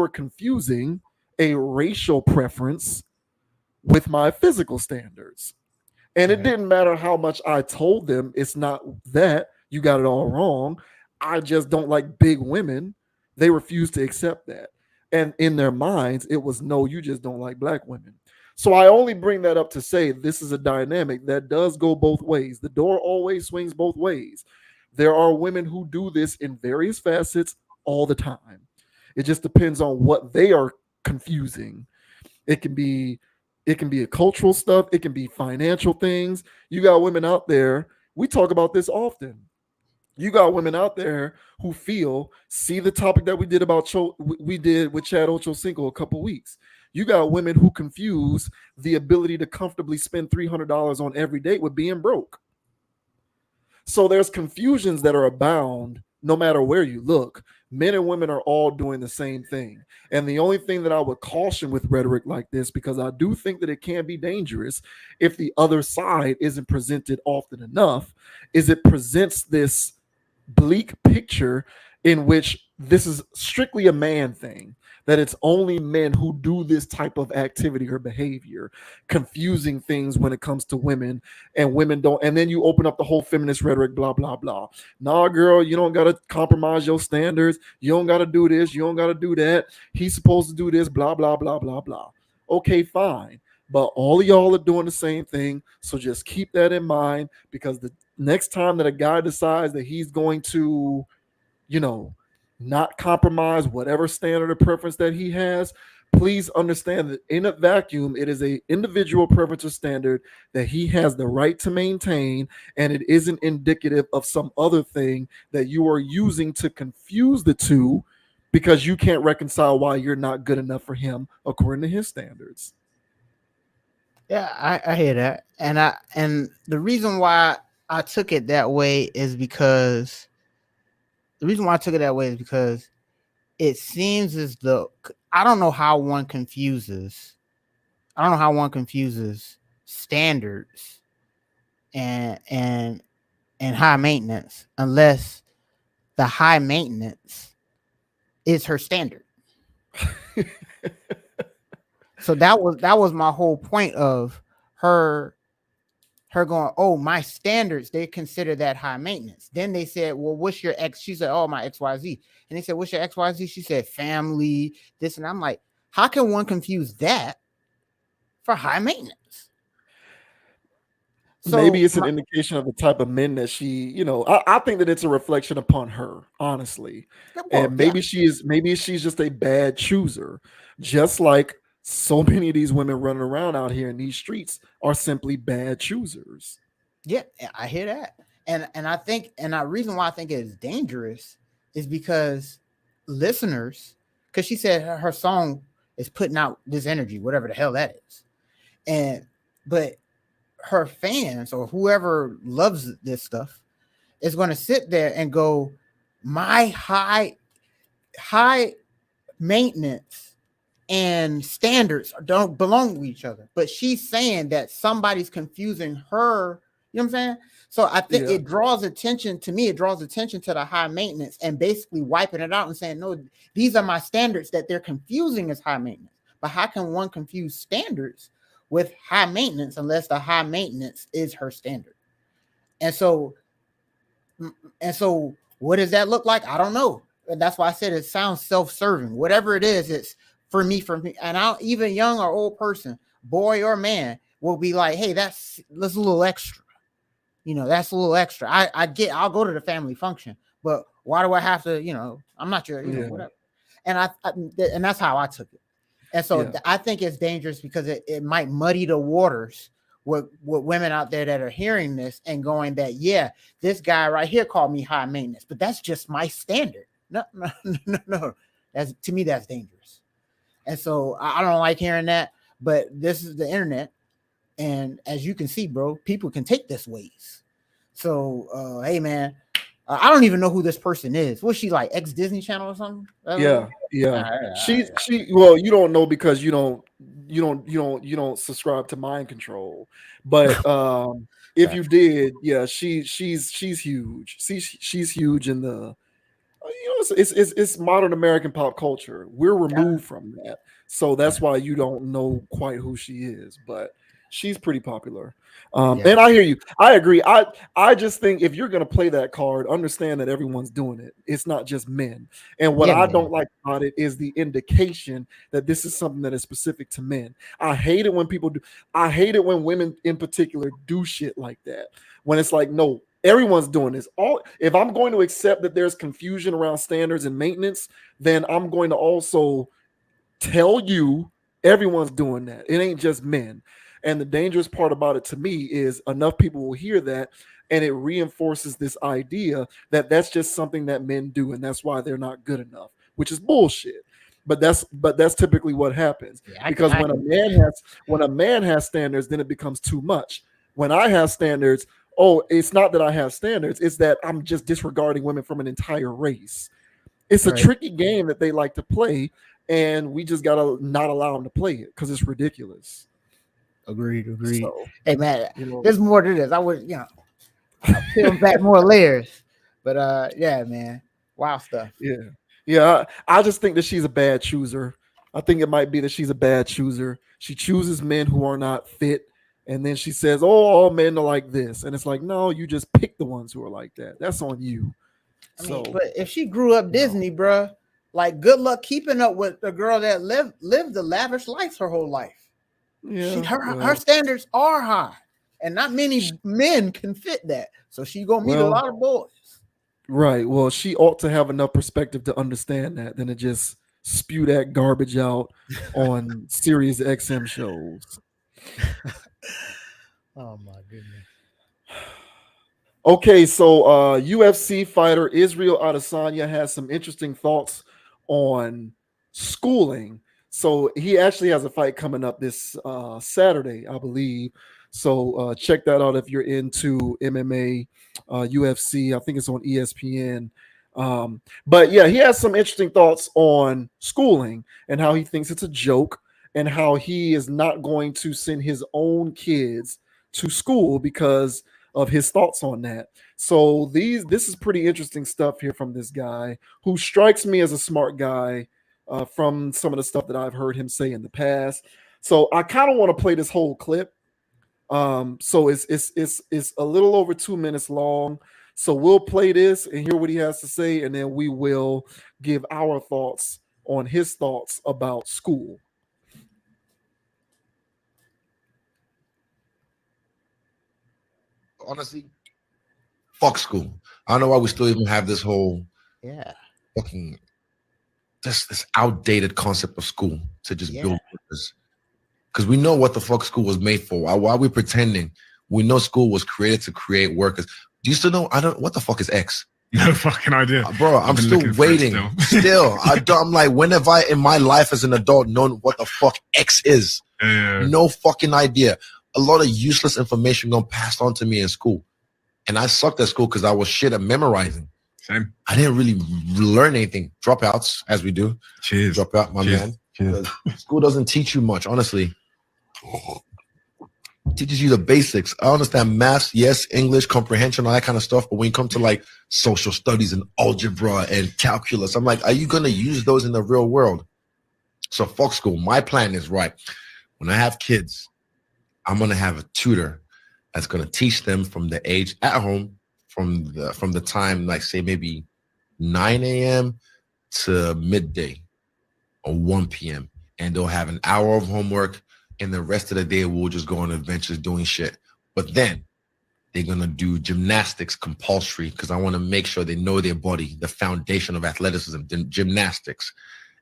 Speaker 1: confusing a racial preference with my physical standards. And it didn't matter how much I told them, it's not that, you got it all wrong. I just don't like big women. They refused to accept that. And in their minds, it was, no, you just don't like black women. So I only bring that up to say this is a dynamic that does go both ways. The door always swings both ways. There are women who do this in various facets all the time. It just depends on what they are confusing. It can be a cultural stuff. It can be financial things. You got women out there. We talk about this often. You got women out there who see the topic that we did we did with Chad Ochocinco a couple weeks. You got women who confuse the ability to comfortably spend $300 on every date with being broke. So there's confusions that are abound no matter where you look. Men and women are all doing the same thing. And the only thing that I would caution with rhetoric like this, because I do think that it can be dangerous if the other side isn't presented often enough, is it presents this bleak picture in which this is strictly a man thing, that it's only men who do this type of activity or behavior, confusing things when it comes to women, and women don't. And then you open up the whole feminist rhetoric, blah, blah, blah. Nah, girl, you don't got to compromise your standards. You don't got to do this. You don't got to do that. He's supposed to do this, blah, blah, blah, blah, blah. Okay, fine. But all of y'all are doing the same thing. So just keep that in mind, because the next time that a guy decides that he's going to, not compromise whatever standard or preference that he has, please understand that in a vacuum, it is a individual preference or standard that he has the right to maintain, and it isn't indicative of some other thing that you are using to confuse the two, because you can't reconcile why you're not good enough for him according to his standards.
Speaker 2: Yeah, I hear that, and the reason why I took it that way is because it seems as though I don't know how one confuses standards and high maintenance unless the high maintenance is her standard. So that was my whole point of her going, oh, my standards, they consider that high maintenance. Then they said, well, what's your X? She said, oh, my XYZ. And they said, what's your XYZ? She said, family, this. And I'm like, how can one confuse that for high maintenance?
Speaker 1: So maybe it's an indication of the type of men that she, I think that it's a reflection upon her, honestly. And maybe she's just a bad chooser, just like So many of these women running around out here in these streets are simply bad choosers.
Speaker 2: Yeah, I hear that, and I think, and the reason why I think it is dangerous is because listeners, because she said her song is putting out this energy, whatever the hell that is, and but her fans or whoever loves this stuff is going to sit there and go, my high maintenance and standards don't belong to each other. But she's saying that somebody's confusing her. You know what I'm saying? So I think it draws attention to me. It draws attention to the high maintenance and basically wiping it out and saying, no, these are my standards that they're confusing as high maintenance. But how can one confuse standards with high maintenance unless the high maintenance is her standard? And so what does that look like? I don't know. And that's why I said it sounds self-serving. Whatever it is, it's for me. And I'll, even young or old person, boy or man, will be like, hey, that's a little extra. You know, that's a little extra. I'll go to the family function, but why do I have to, I'm not your, whatever. And and that's how I took it. And so I think it's dangerous because it might muddy the waters with women out there that are hearing this and going that, yeah, this guy right here called me high maintenance, but that's just my standard. No. That's, to me, that's dangerous. And so I don't like hearing that, but this is the internet. And as you can see, bro, people can take this ways. So, hey, man, I don't even know who this person is. Was she like ex Disney Channel or something?
Speaker 1: Yeah. Well, you don't know because you don't subscribe to mind control. But if you did, yeah, she's huge. She's huge in the it's modern American pop culture. We're removed from that, so that's why you don't know quite who she is. But she's pretty popular. And I hear you. I agree. I just think if you're going to play that card, understand that everyone's doing it. It's not just men. And what I don't like about it is the indication that this is something that is specific to men. I hate it when people do. I hate it when women in particular do shit like that. When it's like, no, everyone's doing this. If I'm going to accept that there's confusion around standards and maintenance, then I'm going to also tell you everyone's doing that. It ain't just men. And the dangerous part about it to me is enough people will hear that and it reinforces this idea that that's just something that men do and that's why they're not good enough, which is bullshit. But that's typically what happens. Because when a man has standards, then it becomes too much. When I have standards, it's not that I have standards, it's that I'm just disregarding women from an entire race. It's a tricky game that they like to play, and we just gotta not allow them to play it because it's ridiculous.
Speaker 2: Agreed. So, hey man, there's more to this. I would, I'll peel back more layers. But yeah, man. Wild stuff.
Speaker 1: Yeah. I just think that she's a bad chooser. I think it might be that she's a bad chooser. She chooses men who are not fit. And then she says, all men are like this. And it's like, no, you just pick the ones who are like that. That's on you.
Speaker 2: I mean, but if she grew up Disney, bruh, like good luck keeping up with a girl that lived a lavish life her whole life. Yeah, her standards are high. And not many men can fit that. So she gonna meet a lot of boys.
Speaker 1: Right. Well, she ought to have enough perspective to understand that than to just spew that garbage out on Sirius XM shows.
Speaker 2: Oh my goodness.
Speaker 1: Okay, so UFC fighter Israel Adesanya has some interesting thoughts on schooling. So he actually has a fight coming up this Saturday, I believe. So check that out if you're into MMA, UFC. I think it's on ESPN. But yeah, he has some interesting thoughts on schooling and how he thinks it's a joke and how he is not going to send his own kids to school because of his thoughts on that. So this is pretty interesting stuff here from this guy who strikes me as a smart guy from some of the stuff that I've heard him say in the past. So I kind of want to play this whole clip. So it's a little over 2 minutes long. So we'll play this and hear what he has to say, and then we will give our thoughts on his thoughts about school.
Speaker 9: Honestly, fuck school. I don't know why we still even have this whole fucking this outdated concept of school to just
Speaker 2: Yeah.
Speaker 9: build workers. Because we know what the fuck school was made for. Why are we pretending? We know school was created to create workers. Do you still know? What the fuck is X?
Speaker 10: No fucking idea.
Speaker 9: Bro, I'm still waiting. I'm like, when have I in my life as an adult known what the fuck X is?
Speaker 10: Yeah.
Speaker 9: No fucking idea. A lot of useless information got passed on to me in school. And I sucked at school because I was shit at memorizing.
Speaker 10: Same.
Speaker 9: I didn't really learn anything. Dropouts, as we do.
Speaker 10: Cheers.
Speaker 9: Drop out, my man.
Speaker 10: Cheers.
Speaker 9: School doesn't teach you much, honestly. It teaches you the basics. I understand math, yes, English, comprehension, all that kind of stuff. But when you come to like social studies and algebra and calculus, I'm like, are you going to use those in the real world? So fuck school. My plan is right. When I have kids, I'm going to have a tutor that's going to teach them from the age at home, from the time, like say maybe 9 a.m. to midday or 1 p.m. And they'll have an hour of homework, and the rest of the day we'll just go on adventures doing shit. But then they're going to do gymnastics compulsory because I want to make sure they know their body, the foundation of athleticism, gymnastics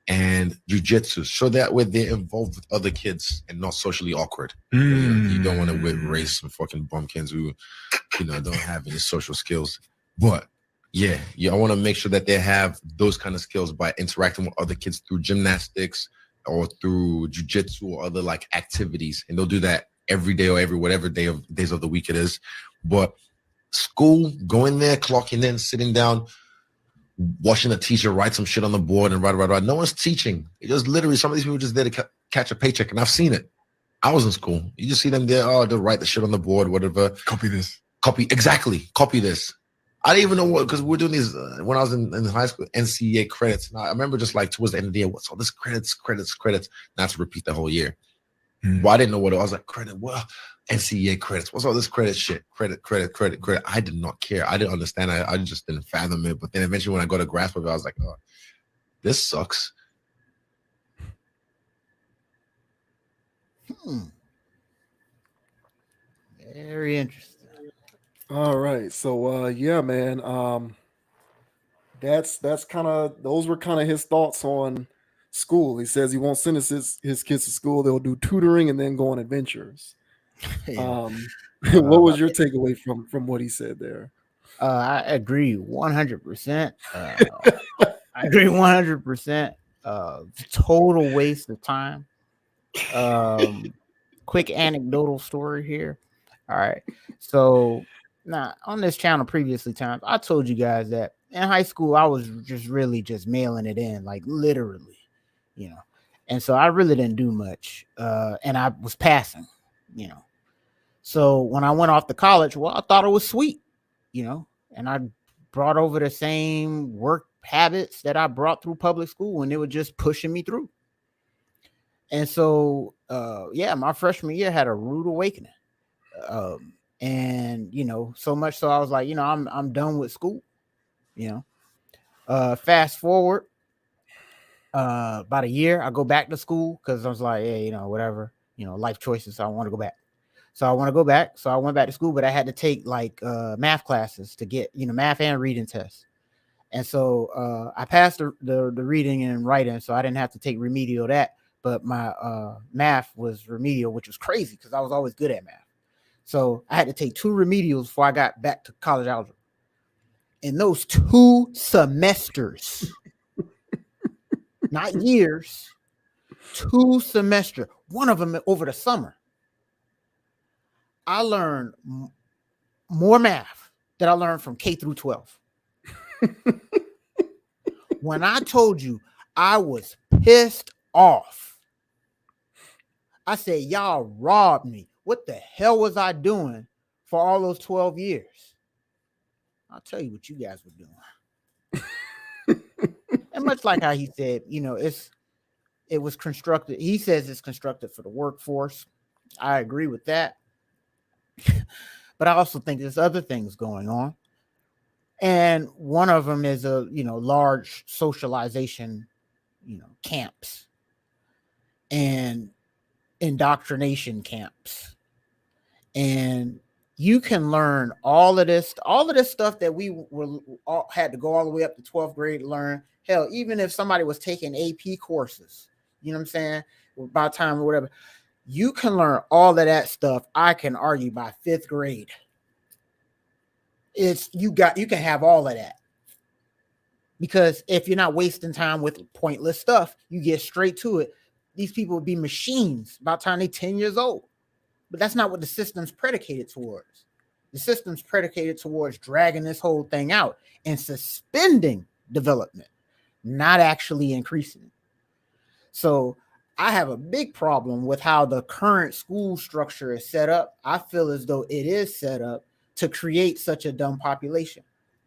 Speaker 9: and jiu-jitsu, so that way they're involved with other kids and not socially awkward. You don't want to raise some fucking bumpkins who, don't have any social skills. But yeah, I want to make sure that they have those kind of skills by interacting with other kids through gymnastics or through jiu-jitsu or other like activities. And they'll do that every day or whatever days of the week it is. But school, going there, clocking in, sitting down, watching a teacher write some shit on the board and write. No one's teaching. It just literally, some of these people just there to catch a paycheck. And I've seen it. I was in school. You just see them there. Oh, they'll write the shit on the board, whatever.
Speaker 10: Copy this.
Speaker 9: Copy this. I didn't even know what, because we're doing these when I was in high school, NCAA credits. And I remember just like towards the end of the year, what's all this credits? Not to repeat the whole year. Well, I didn't know what it was. Like, credit, well, NCAA credits. What's all this credit shit? Credit. I did not care. I didn't understand. I just didn't fathom it. But then eventually when I got a grasp of it, I was like, oh, this sucks.
Speaker 2: Very interesting.
Speaker 1: All right. So yeah, man. That's kind of, those were kind of his thoughts on school. He says he won't send his kids to school. They'll do tutoring and then go on adventures. What was your takeaway from what he said there?
Speaker 2: I agree 100%. I agree 100%. Total waste of time. Quick anecdotal story here. All right. So now on this channel previously times, I told you guys that in high school, I was just really just mailing it in, like literally, and so I really didn't do much. And I was passing, So when I went off to college, well, I thought it was sweet, and I brought over the same work habits that I brought through public school, and they were just pushing me through. And so, my freshman year had a rude awakening. And, so much so I was like, I'm done with school, fast forward about a year, I go back to school because I was like, hey, whatever, life choices. So I want to go back. So I want to go back. So I went back to school, but I had to take like math classes to get, math and reading tests. And so I passed the reading and writing, so I didn't have to take remedial that. But my math was remedial, which was crazy because I was always good at math. So I had to take 2 remedials before I got back to college algebra. In those 2 semesters, not years, 2 semesters, one of them over the summer, I learned more math than I learned from K through 12. When I told you I was pissed off, I said, y'all robbed me. What the hell was I doing for all those 12 years? I'll tell you what you guys were doing. And much like how he said, it was constructed. He says it's constructed for the workforce. I agree with that. But I also think there's other things going on. And one of them is a, large socialization, camps and indoctrination camps. And, you can learn all of this stuff that we had to go all the way up to 12th grade to learn. Hell, even if somebody was taking AP courses, you know what I'm saying, by time or whatever, you can learn all of that stuff. I can argue by 5th grade. You can have all of that. Because if you're not wasting time with pointless stuff, you get straight to it. These people would be machines by the time they're 10 years old. But that's not what the system's predicated towards. The system's predicated towards dragging this whole thing out and suspending development, not actually increasing it. So I have a big problem with how the current school structure is set up. I feel as though it is set up to create such a dumb population.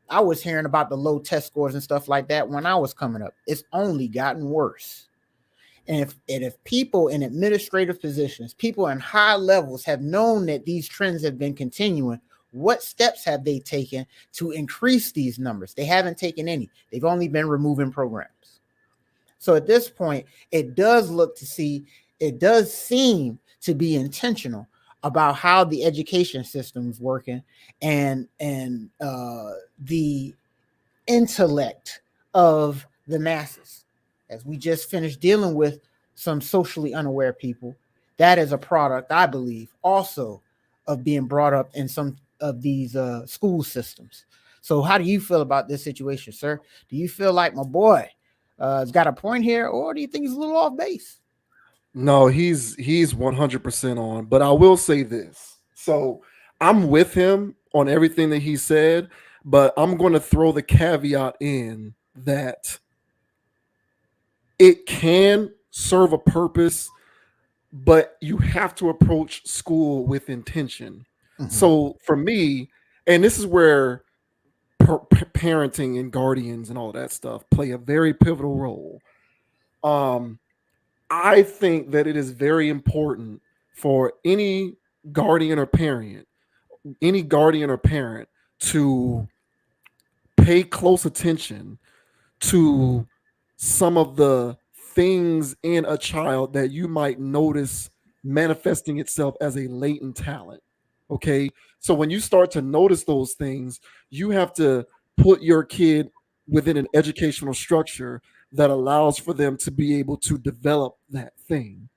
Speaker 2: I was hearing about the low test scores and stuff like that when I was coming up. It's only gotten worse. And if people in administrative positions, people in high levels have known that these trends have been continuing, what steps have they taken to increase these numbers? They haven't taken any. They've only been removing programs. So at this point, it does seem to be intentional about how the education system is working and the intellect of the masses. As we just finished dealing with some socially unaware people, that is a product, I believe, also of being brought up in some of these school systems. So how do you feel about this situation, sir? Do you feel like my boy has got a point here, or do you think he's a little off base?
Speaker 1: No, he's 100% on. But I will say this. So I'm with him on everything that he said, but I'm going to throw the caveat in that it can serve a purpose, but you have to approach school with intention.
Speaker 2: Mm-hmm.
Speaker 1: So for me, and this is where parenting and guardians and all that stuff play a very pivotal role. I think that it is very important for any guardian or parent to pay close attention to some of the things in a child that you might notice manifesting itself as a latent talent. Okay. So when you start to notice those things, you have to put your kid within an educational structure that allows for them to be able to develop that thing.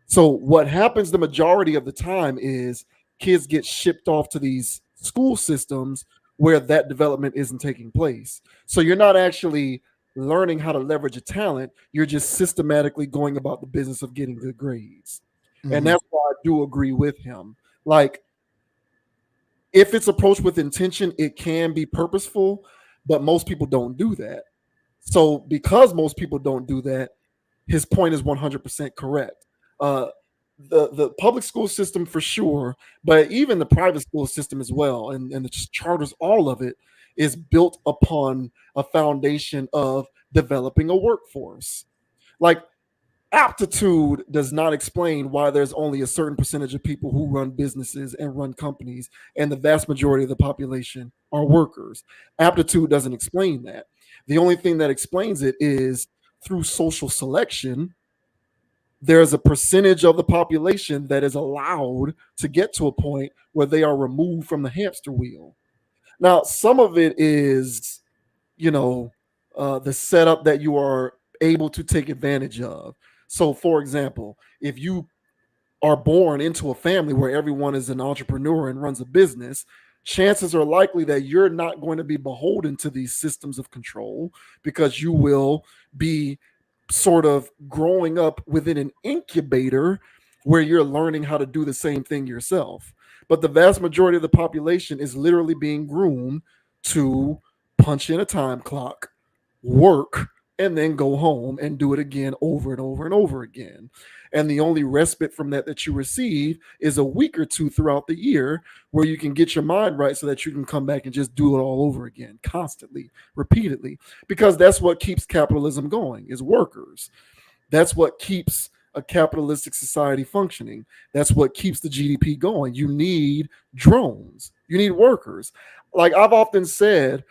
Speaker 1: So what happens the majority of the time is kids get shipped off to these school systems where that development isn't taking place. So you're not actually learning how to leverage a talent. You're just systematically going about the business of getting good grades. Mm-hmm. And that's why I do agree with him. Like, if it's approached with intention, it can be purposeful, but most people don't do that. So because most people don't do that, his point is 100% correct. The public school system for sure, but even the private school system as well, and the charters, all of it is built upon a foundation of developing a workforce. Like, aptitude does not explain why there's only a certain percentage of people who run businesses and run companies, and the vast majority of the population are workers. Aptitude doesn't explain that. The only thing that explains it is through social selection, there's a percentage of the population that is allowed to get to a point where they are removed from the hamster wheel. Now, some of it is, the setup that you are able to take advantage of. So, for example, if you are born into a family where everyone is an entrepreneur and runs a business, chances are likely that you're not going to be beholden to these systems of control because you will be sort of growing up within an incubator where you're learning how to do the same thing yourself. But the vast majority of the population is literally being groomed to punch in a time clock, work, and then go home and do it again over and over and over again. And the only respite from that you receive is a week or two throughout the year where you can get your mind right so that you can come back and just do it all over again, constantly, repeatedly, because that's what keeps capitalism going, is workers. That's what keeps a capitalistic society functioning. That's what keeps the GDP going. You need drones. You need workers. Like I've often said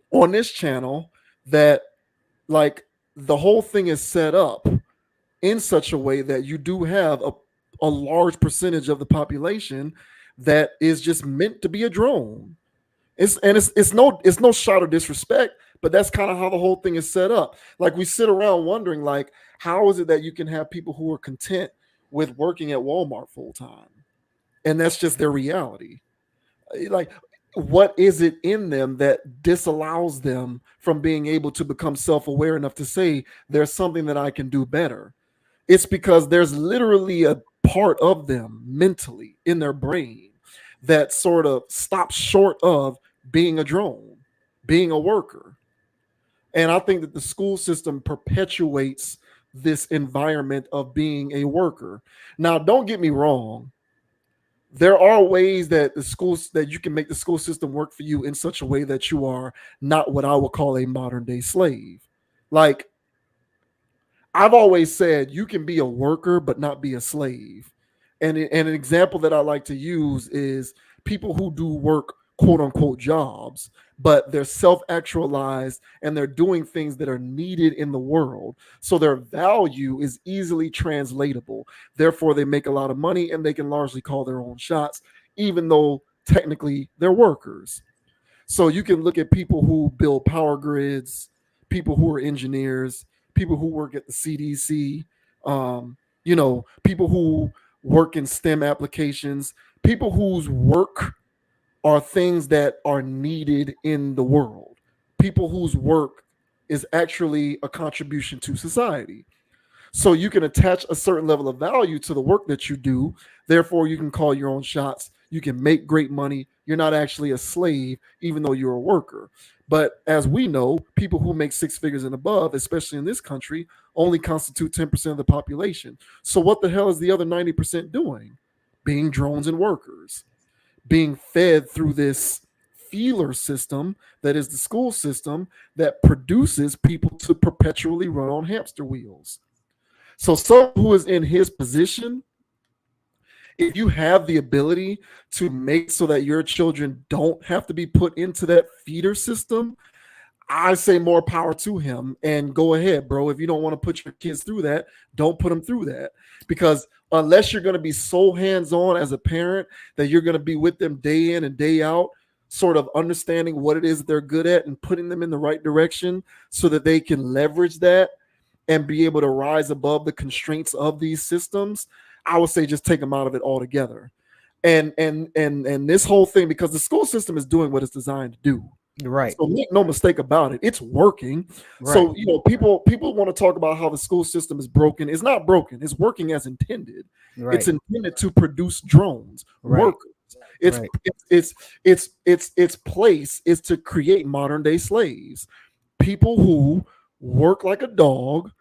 Speaker 1: on this channel that like the whole thing is set up in such a way that you do have a large percentage of the population that is just meant to be a drone. It's no shot of disrespect, but that's kind of how the whole thing is set up. Like we sit around wondering, like, how is it that you can have people who are content with working at Walmart full time, and that's just their reality? Like, what is it in them that disallows them from being able to become self-aware enough to say there's something that I can do better? It's because there's literally a part of them mentally in their brain that sort of stops short of being a drone, being a worker. And I think that the school system perpetuates this environment of being a worker. Now, don't get me wrong. There are ways that you can make the school system work for you in such a way that you are not what I would call a modern day slave. Like, I've always said you can be a worker but not be a slave. And an example that I like to use is people who do work, quote unquote, jobs, but they're self-actualized and they're doing things that are needed in the world. So their value is easily translatable. Therefore, they make a lot of money and they can largely call their own shots, even though technically they're workers. So you can look at people who build power grids, people who are engineers, people who work at the CDC, people who work in STEM applications, people whose work are things that are needed in the world, people whose work is actually a contribution to society. So you can attach a certain level of value to the work that you do. Therefore, you can call your own shots. You can make great money. You're not actually a slave, even though you're a worker. But as we know, people who make six figures and above, especially in this country, only constitute 10% of the population. So what the hell is the other 90% doing? Being drones and workers, being fed through this feeler system that is the school system that produces people to perpetually run on hamster wheels. So someone who is in his position, if you have the ability to make so that your children don't have to be put into that feeder system, I say more power to him, and go ahead, bro. If you don't want to put your kids through that, don't put them through that. Because unless you're going to be so hands-on as a parent that you're going to be with them day in and day out, sort of understanding what it is that they're good at and putting them in the right direction so that they can leverage that and be able to rise above the constraints of these systems, I would say just take them out of it altogether. And this whole thing, because the school system is doing what it's designed to do.
Speaker 2: Right.
Speaker 1: So make no mistake about it, it's working.
Speaker 2: Right.
Speaker 1: So people want to talk about how the school system is broken. It's not broken. It's working as intended.
Speaker 2: Right.
Speaker 1: It's intended to produce drones,
Speaker 2: Right.
Speaker 1: workers. Its
Speaker 2: Right.
Speaker 1: its place is to create modern day slaves, people who work like a dog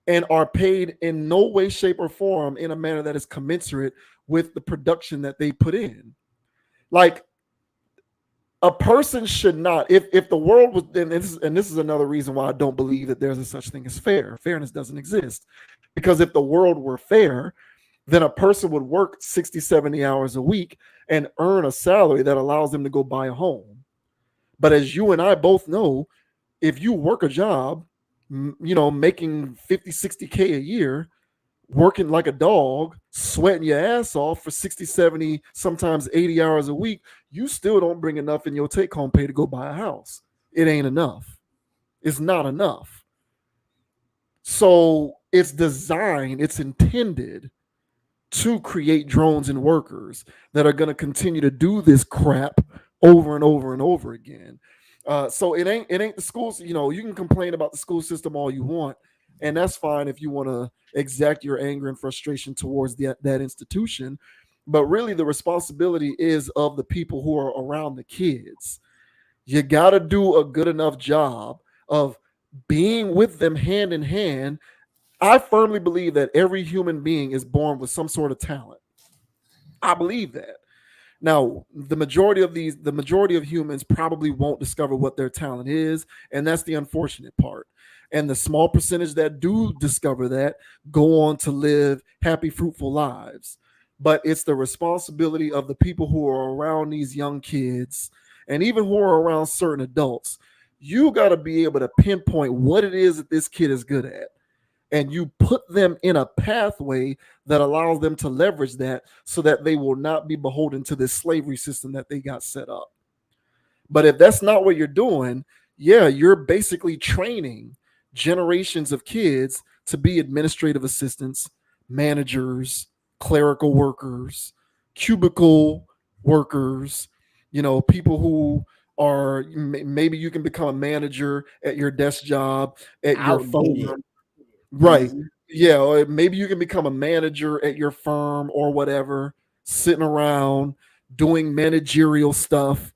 Speaker 1: and are paid in no way, shape, or form in a manner that is commensurate with the production that they put in. Like, a person should not, if the world was, and this is another reason why I don't believe that there's a such thing as fair. Fairness doesn't exist. Because if the world were fair, then a person would work 60, 70 hours a week and earn a salary that allows them to go buy a home. But as you and I both know, if you work a job, making 50, 60K a year, working like a dog, sweating your ass off for 60, 70, sometimes 80 hours a week, you still don't bring enough in your take-home pay to go buy a house. It ain't enough. It's not enough. So it's designed, it's intended to create drones and workers that are going to continue to do this crap over and over and over again. So it ain't the schools. You can complain about the school system all you want, and that's fine if you want to exact your anger and frustration towards that institution. But really, the responsibility is of the people who are around the kids. You got to do a good enough job of being with them hand in hand. I firmly believe that every human being is born with some sort of talent. I believe that. Now, the majority of humans probably won't discover what their talent is, and that's the unfortunate part. And the small percentage that do discover that go on to live happy, fruitful lives. But it's the responsibility of the people who are around these young kids, and even who are around certain adults. You got to be able to pinpoint what it is that this kid is good at. and you put them in a pathway that allows them to leverage that so that they will not be beholden to this slavery system that they got set up. But if that's not what you're doing, yeah, you're basically training generations of kids to be administrative assistants, managers, clerical workers, cubicle workers, people who are maybe you can become a manager at your desk job, at your
Speaker 2: Outdated.
Speaker 1: firm. Right.
Speaker 2: Mhm.
Speaker 1: Yeah, or maybe you can become a manager at your firm or whatever, sitting around doing managerial stuff,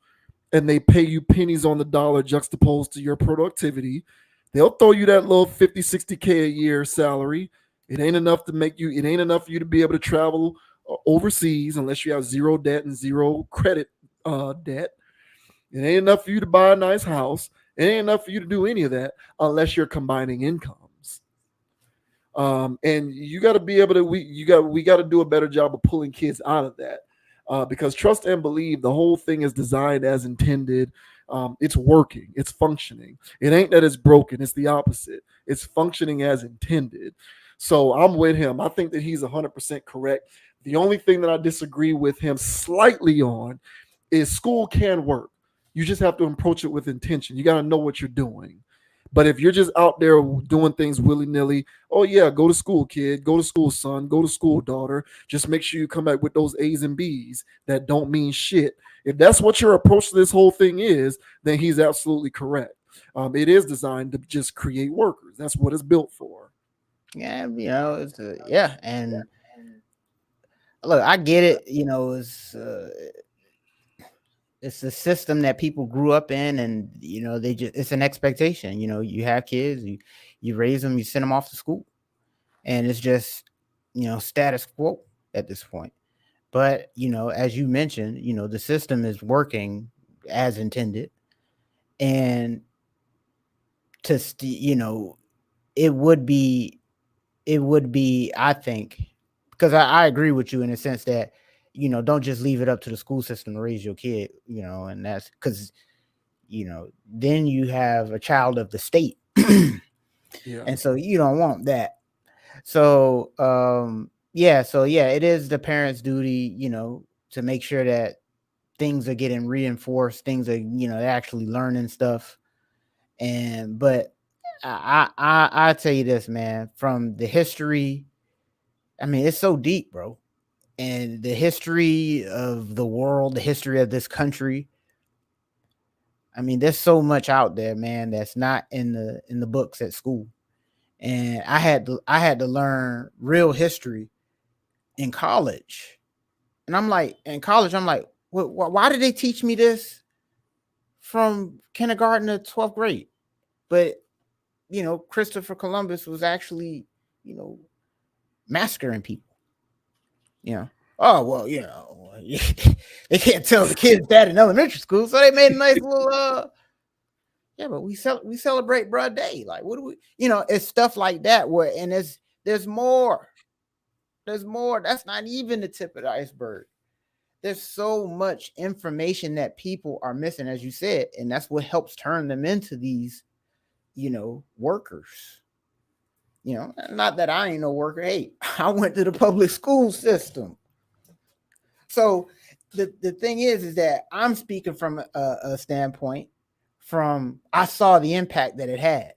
Speaker 1: and they pay you pennies on the dollar juxtaposed to your productivity. They'll throw you that little 50, 60K a year salary. It ain't enough for you to be able to travel overseas unless you have zero debt and zero credit debt. It ain't enough for you to buy a nice house. It ain't enough for you to do any of that unless you're combining incomes. And you got to be able to we got to do a better job of pulling kids out of that, because trust and believe, the whole thing is designed as intended. It's working, it's functioning. It ain't that it's broken, it's the opposite. It's functioning as intended. So I'm with him. I think that he's 100% correct. The only thing that I disagree with him slightly on is school can work. You just have to approach it with intention. You got to know what you're doing. But if you're just out there doing things willy-nilly, oh yeah, go to school, kid. Go to school, son. Go to school, daughter. Just make sure you come back with those A's and B's that don't mean shit. If that's what your approach to this whole thing is, then he's absolutely correct. It is designed to just create workers. That's what it's built for.
Speaker 2: Yeah, yeah, and look, I get it. It's a system that people grew up in, and it's an expectation. You have kids, you raise them, you send them off to school, and it's just status quo at this point. But as you mentioned, the system is working as intended, and it would be, I think, because I agree with you in the sense that don't just leave it up to the school system to raise your kid, and that's because then you have a child of the state.
Speaker 1: Yeah.
Speaker 2: And so you don't want that. So yeah, it is the parents' duty, to make sure that things are getting reinforced, things are, they're actually learning stuff. But I tell you this, man, from the history, I mean, it's so deep, bro. And the history of the world, the history of this country, I mean, there's so much out there, man, that's not in the books at school. And I had to learn real history in college. And I'm like, why did they teach me this from kindergarten to 12th grade? But Christopher Columbus was actually, massacring people. Oh well, they can't tell the kids that in elementary school, so they made a nice little yeah, but we celebrate Broad Day. Like, what do we? It's stuff like that where, and there's more. There's more. That's not even the tip of the iceberg. There's so much information that people are missing, as you said, and that's what helps turn them into these, workers. Not that I ain't no worker. Hey, I went to the public school system. So the thing is that I'm speaking from a standpoint from I saw the impact that it had,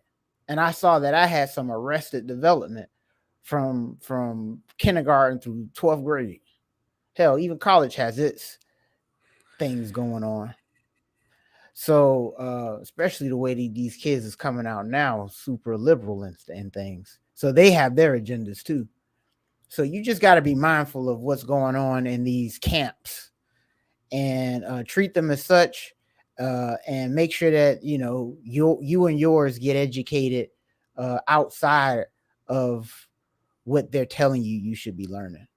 Speaker 2: and I saw that I had some arrested development from kindergarten through 12th grade. Hell, even college has its things going on. So especially the way these kids is coming out now, super liberal and things. So they have their agendas too. So you just got to be mindful of what's going on in these camps and treat them as such, and make sure that you and yours get educated outside of what they're telling you should be learning.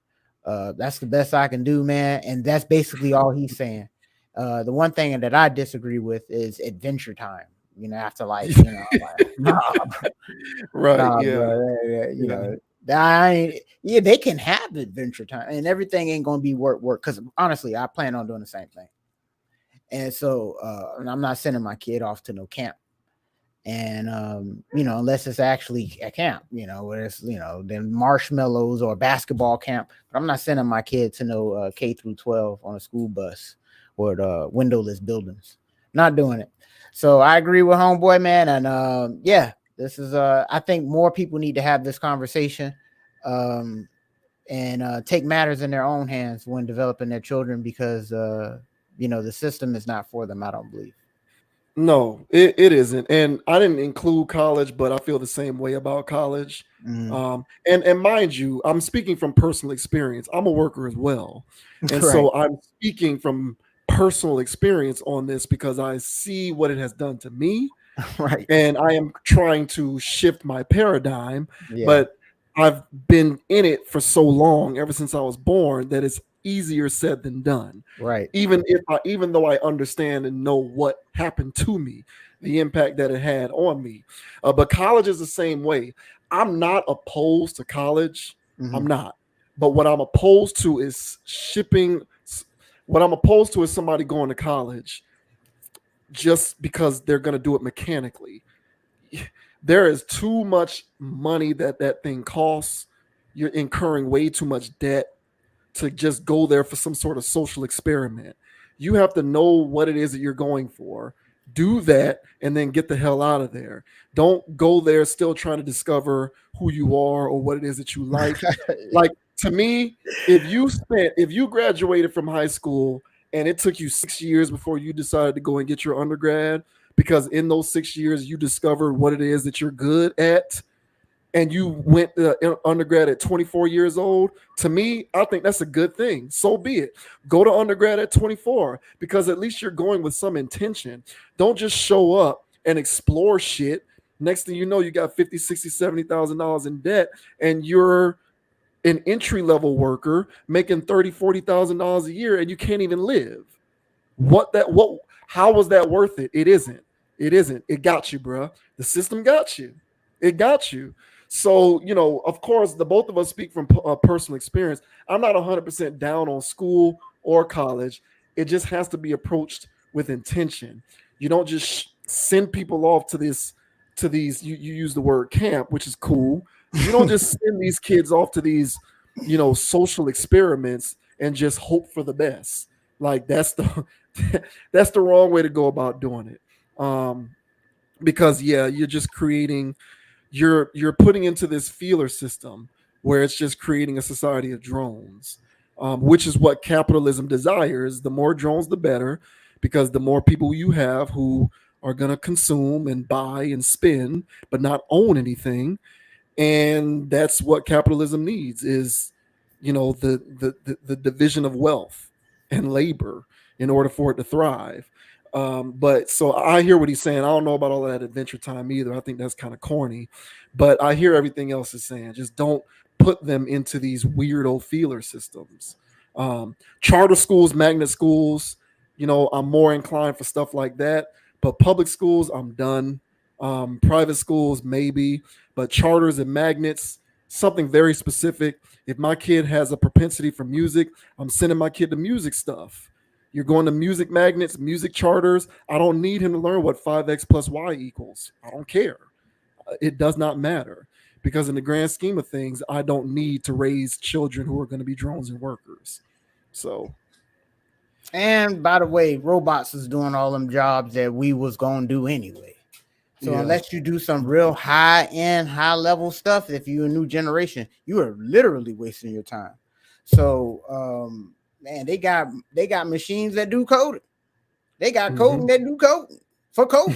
Speaker 2: That's the best I can do, man. And that's basically all he's saying. The one thing that I disagree with is adventure time. After like, nah,
Speaker 1: Right.
Speaker 2: nah,
Speaker 1: Yeah.
Speaker 2: bro, they can have adventure time, and everything ain't gonna be work. Because honestly, I plan on doing the same thing. And so, and I'm not sending my kid off to no camp. And unless it's actually a camp, where it's then marshmallows or basketball camp. But I'm not sending my kid to no K through 12 on a school bus or the windowless buildings. Not doing it. So I agree with homeboy, man. And this is I think more people need to have this conversation and take matters in their own hands when developing their children, because the system is not for them, I don't believe.
Speaker 1: No, it isn't. And I didn't include college, but I feel the same way about college. And mind you, I'm speaking from personal experience. I'm a worker as well. And
Speaker 2: Right.
Speaker 1: so I'm speaking from personal experience on this because I see what it has done to me.
Speaker 2: Right.
Speaker 1: And I am trying to shift my paradigm.
Speaker 2: Yeah.
Speaker 1: But I've been in it for so long, ever since I was born, that it's easier said than done.
Speaker 2: Right.
Speaker 1: Even though I understand and know what happened to me, the impact that it had on me. But college is the same way. I'm not opposed to college. I'm not. But what I'm opposed to is shipping. What I'm opposed to is somebody going to college just because they're going to do it mechanically. There is too much money that thing costs. You're incurring way too much debt to just go there for some sort of social experiment. You have to know what it is that you're going for. Do that and then get the hell out of there. Don't go there still trying to discover who you are or what it is that you like. Like, to me, if you graduated from high school and it took you 6 years before you decided to go and get your undergrad, because in those 6 years you discovered what it is that you're good at, and you went undergrad at 24 years old, to me, I think that's a good thing. So be it. Go to undergrad at 24, because at least you're going with some intention. Don't just show up and explore shit. Next thing you know, you got 50, 60, $70,000 in debt, and you're an entry level worker making $30,000, $40,000 a year, and you can't even live. How was that worth it? It isn't. It got you, bro. The system got you. It got you. So, of course, the both of us speak from personal experience. I'm not 100% down on school or college. It just has to be approached with intention. You don't just send people off to these, you use the word camp, which is cool. You don't just send these kids off to these, social experiments and just hope for the best. Like, that's the that's the wrong way to go about doing it. Because you're just creating, you're putting into this feeler system where it's just creating a society of drones, which is what capitalism desires. The more drones, the better, because the more people you have who are going to consume and buy and spend, but not own anything. And that's what capitalism needs, is the division of wealth and labor in order for it to thrive. But so I hear what he's saying. I don't know about all that Adventure Time either. I think that's kind of corny, but I hear everything else is saying. Just don't put them into these weirdo feeler systems. Charter schools, magnet schools, I'm more inclined for stuff like that. But public schools, I'm done. Private schools, maybe, but charters and magnets, something very specific. If my kid has a propensity for music, I'm sending my kid to music stuff. You're going to music magnets, music charters. I don't need him to learn what 5x plus y equals. I don't care. It does not matter, because in the grand scheme of things, I don't need to raise children who are going to be drones and workers. So,
Speaker 2: and by the way, robots is doing all them jobs that we was going to do anyway. So unless you do some real high-end, high-level stuff, if you're a new generation, you are literally wasting your time. So, man, they got machines that do coding. They got coding that do coding for coding.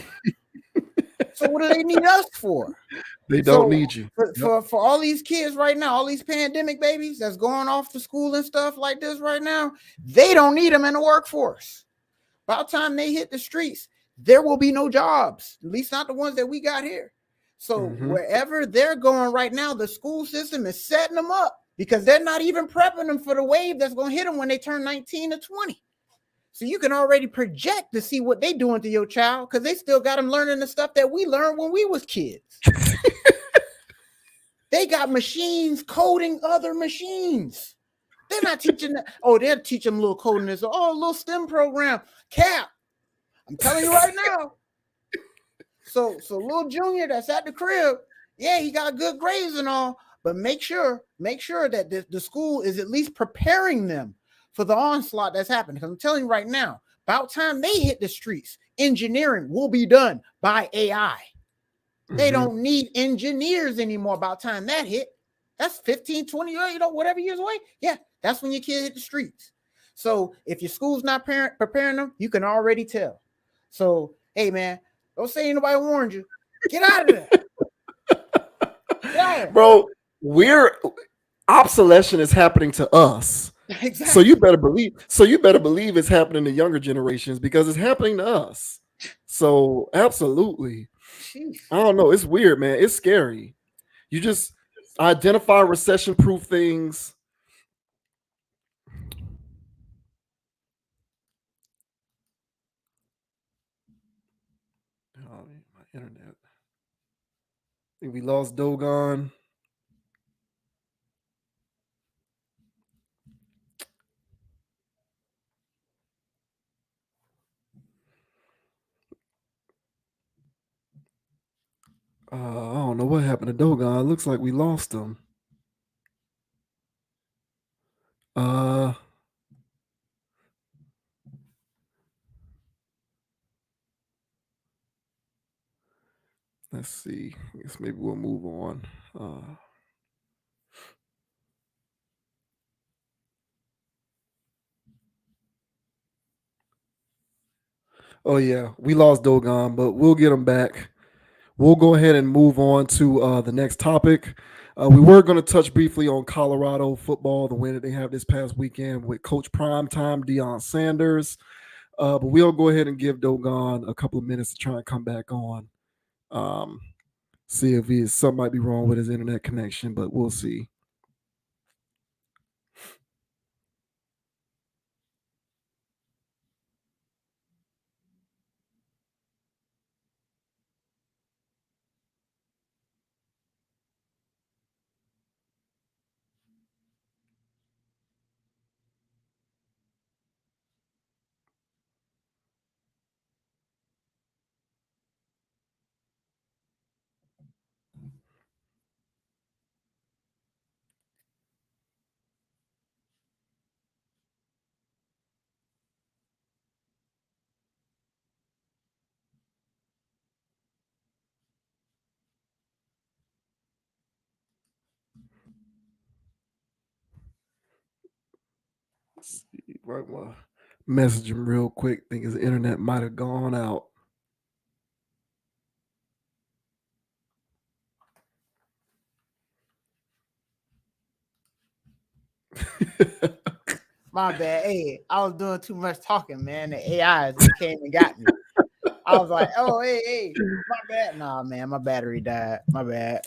Speaker 2: So what do they need us for?
Speaker 1: They don't need you.
Speaker 2: For all these kids right now, all these pandemic babies that's going off to school and stuff like this right now, they don't need them in the workforce. By the time they hit the streets, there will be no jobs, at least not the ones that we got here. So wherever they're going right now, the school system is setting them up, because they're not even prepping them for the wave that's going to hit them when they turn 19 to 20. So you can already project to see what they doing to your child, because they still got them learning the stuff that we learned when we was kids. They got machines coding other machines. They're not teaching that. Oh, they'll teach them a little coding. This, a little STEM program. Cap. I'm telling you right now. So little Junior that's at the crib, yeah, he got good grades and all, but make sure that the school is at least preparing them for the onslaught that's happening. Because I'm telling you right now, about time they hit the streets, engineering will be done by AI. They don't need engineers anymore. About time that hit. That's 15, 20 years, whatever years away. Yeah, that's when your kid hit the streets. So if your school's not preparing them, you can already tell. So, hey, man, don't say anybody warned you. Get out of there. Get out of there.
Speaker 1: Bro, obsolescence is happening to us.
Speaker 2: Exactly.
Speaker 1: So you better believe it's happening to younger generations because it's happening to us. So absolutely.
Speaker 2: Jeez.
Speaker 1: I don't know. It's weird, man. It's scary. You just identify recession-proof things. Oh, my internet. I think we lost Dogon. I don't know what happened to Dogon. It looks like we lost him. Let's see. I guess maybe we'll move on. Oh yeah, we lost Dogon, but we'll get him back. We'll go ahead and move on to the next topic. We were going to touch briefly on Colorado football, the win that they have this past weekend with Coach Primetime Deion Sanders. But we'll go ahead and give Dogon a couple of minutes to try and come back on. See if something might be wrong with his internet connection, but we'll see. Let's see. Right, well, message him real quick. Think his internet might have gone out.
Speaker 2: My bad. Hey, I was doing too much talking, man. The AIs came and got me. I was like, oh, hey, my bad. Nah, man, my battery died. My bad.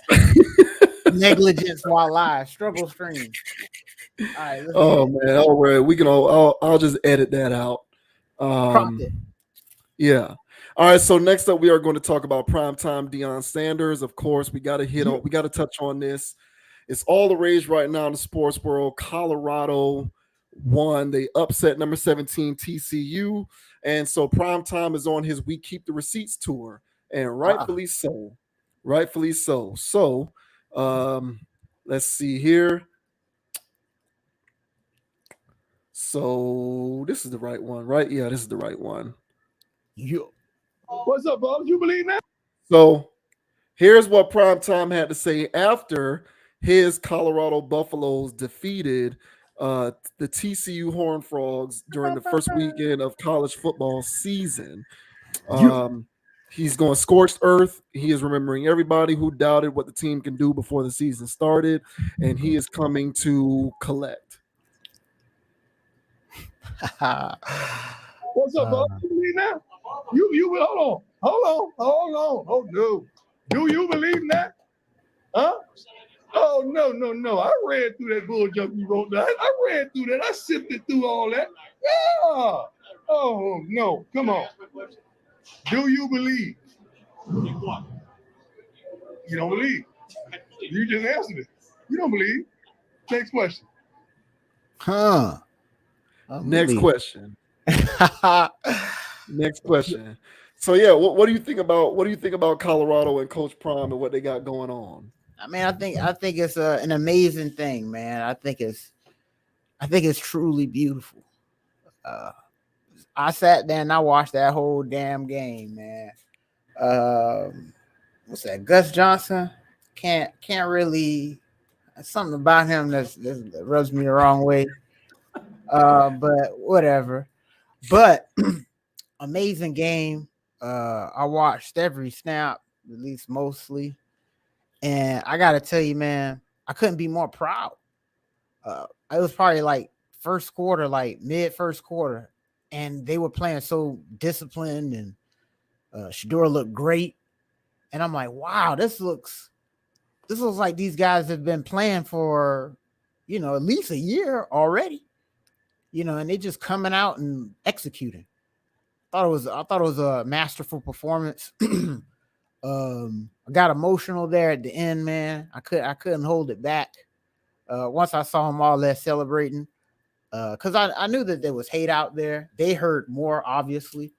Speaker 2: Negligence while live. Struggle stream. All right.
Speaker 1: Oh man, all right. We can all. I'll just edit that out.
Speaker 2: Cropped it.
Speaker 1: Yeah. All right. So next up, we are going to talk about primetime Deion Sanders. Of course, we got to touch on this. It's all the rage right now in the sports world. Colorado won. They upset number 17 TCU, and so primetime is on his "We Keep the Receipts" tour, and rightfully so. Rightfully so. So, let's see here. So this is the right one, right? Yeah, this is the right one.
Speaker 2: Yo.
Speaker 4: What's up, bro? You believe that?
Speaker 1: So here's what Primetime had to say after his Colorado Buffaloes defeated the TCU Horned Frogs during the first weekend of college football season. He's going scorched earth. He is remembering everybody who doubted what the team can do before the season started, and he is coming to collect.
Speaker 4: What's up, bro? You believe that? You hold on. Oh no. Do you believe that? Huh? Oh no. I read through that bull junk you wrote down. I read through that. I sifted through all that. Yeah. Oh no. Come on. Do you believe? You don't believe. You just answered it. You don't believe. Next question.
Speaker 1: Next question. Next question. So yeah, what do you think about Colorado and Coach Prime and what they got going on?
Speaker 2: I mean, I think it's an amazing thing, man. I think it's truly beautiful. Uh, I sat there and I watched that whole damn game, man. What's that? Gus Johnson can't really. Something about him that rubs me the wrong way. But whatever. But amazing game. I watched every snap, at least mostly, and I gotta tell you, man, I couldn't be more proud. It was probably like first quarter, like mid first quarter, and they were playing so disciplined, and Shador looked great, and I'm like, wow, this looks like these guys have been playing for, at least a year already, and they just coming out and executing. I thought it was a masterful performance. I got emotional there at the end, man. I couldn't hold it back. Once I saw them all there celebrating, because I knew that there was hate out there. They hurt more, obviously,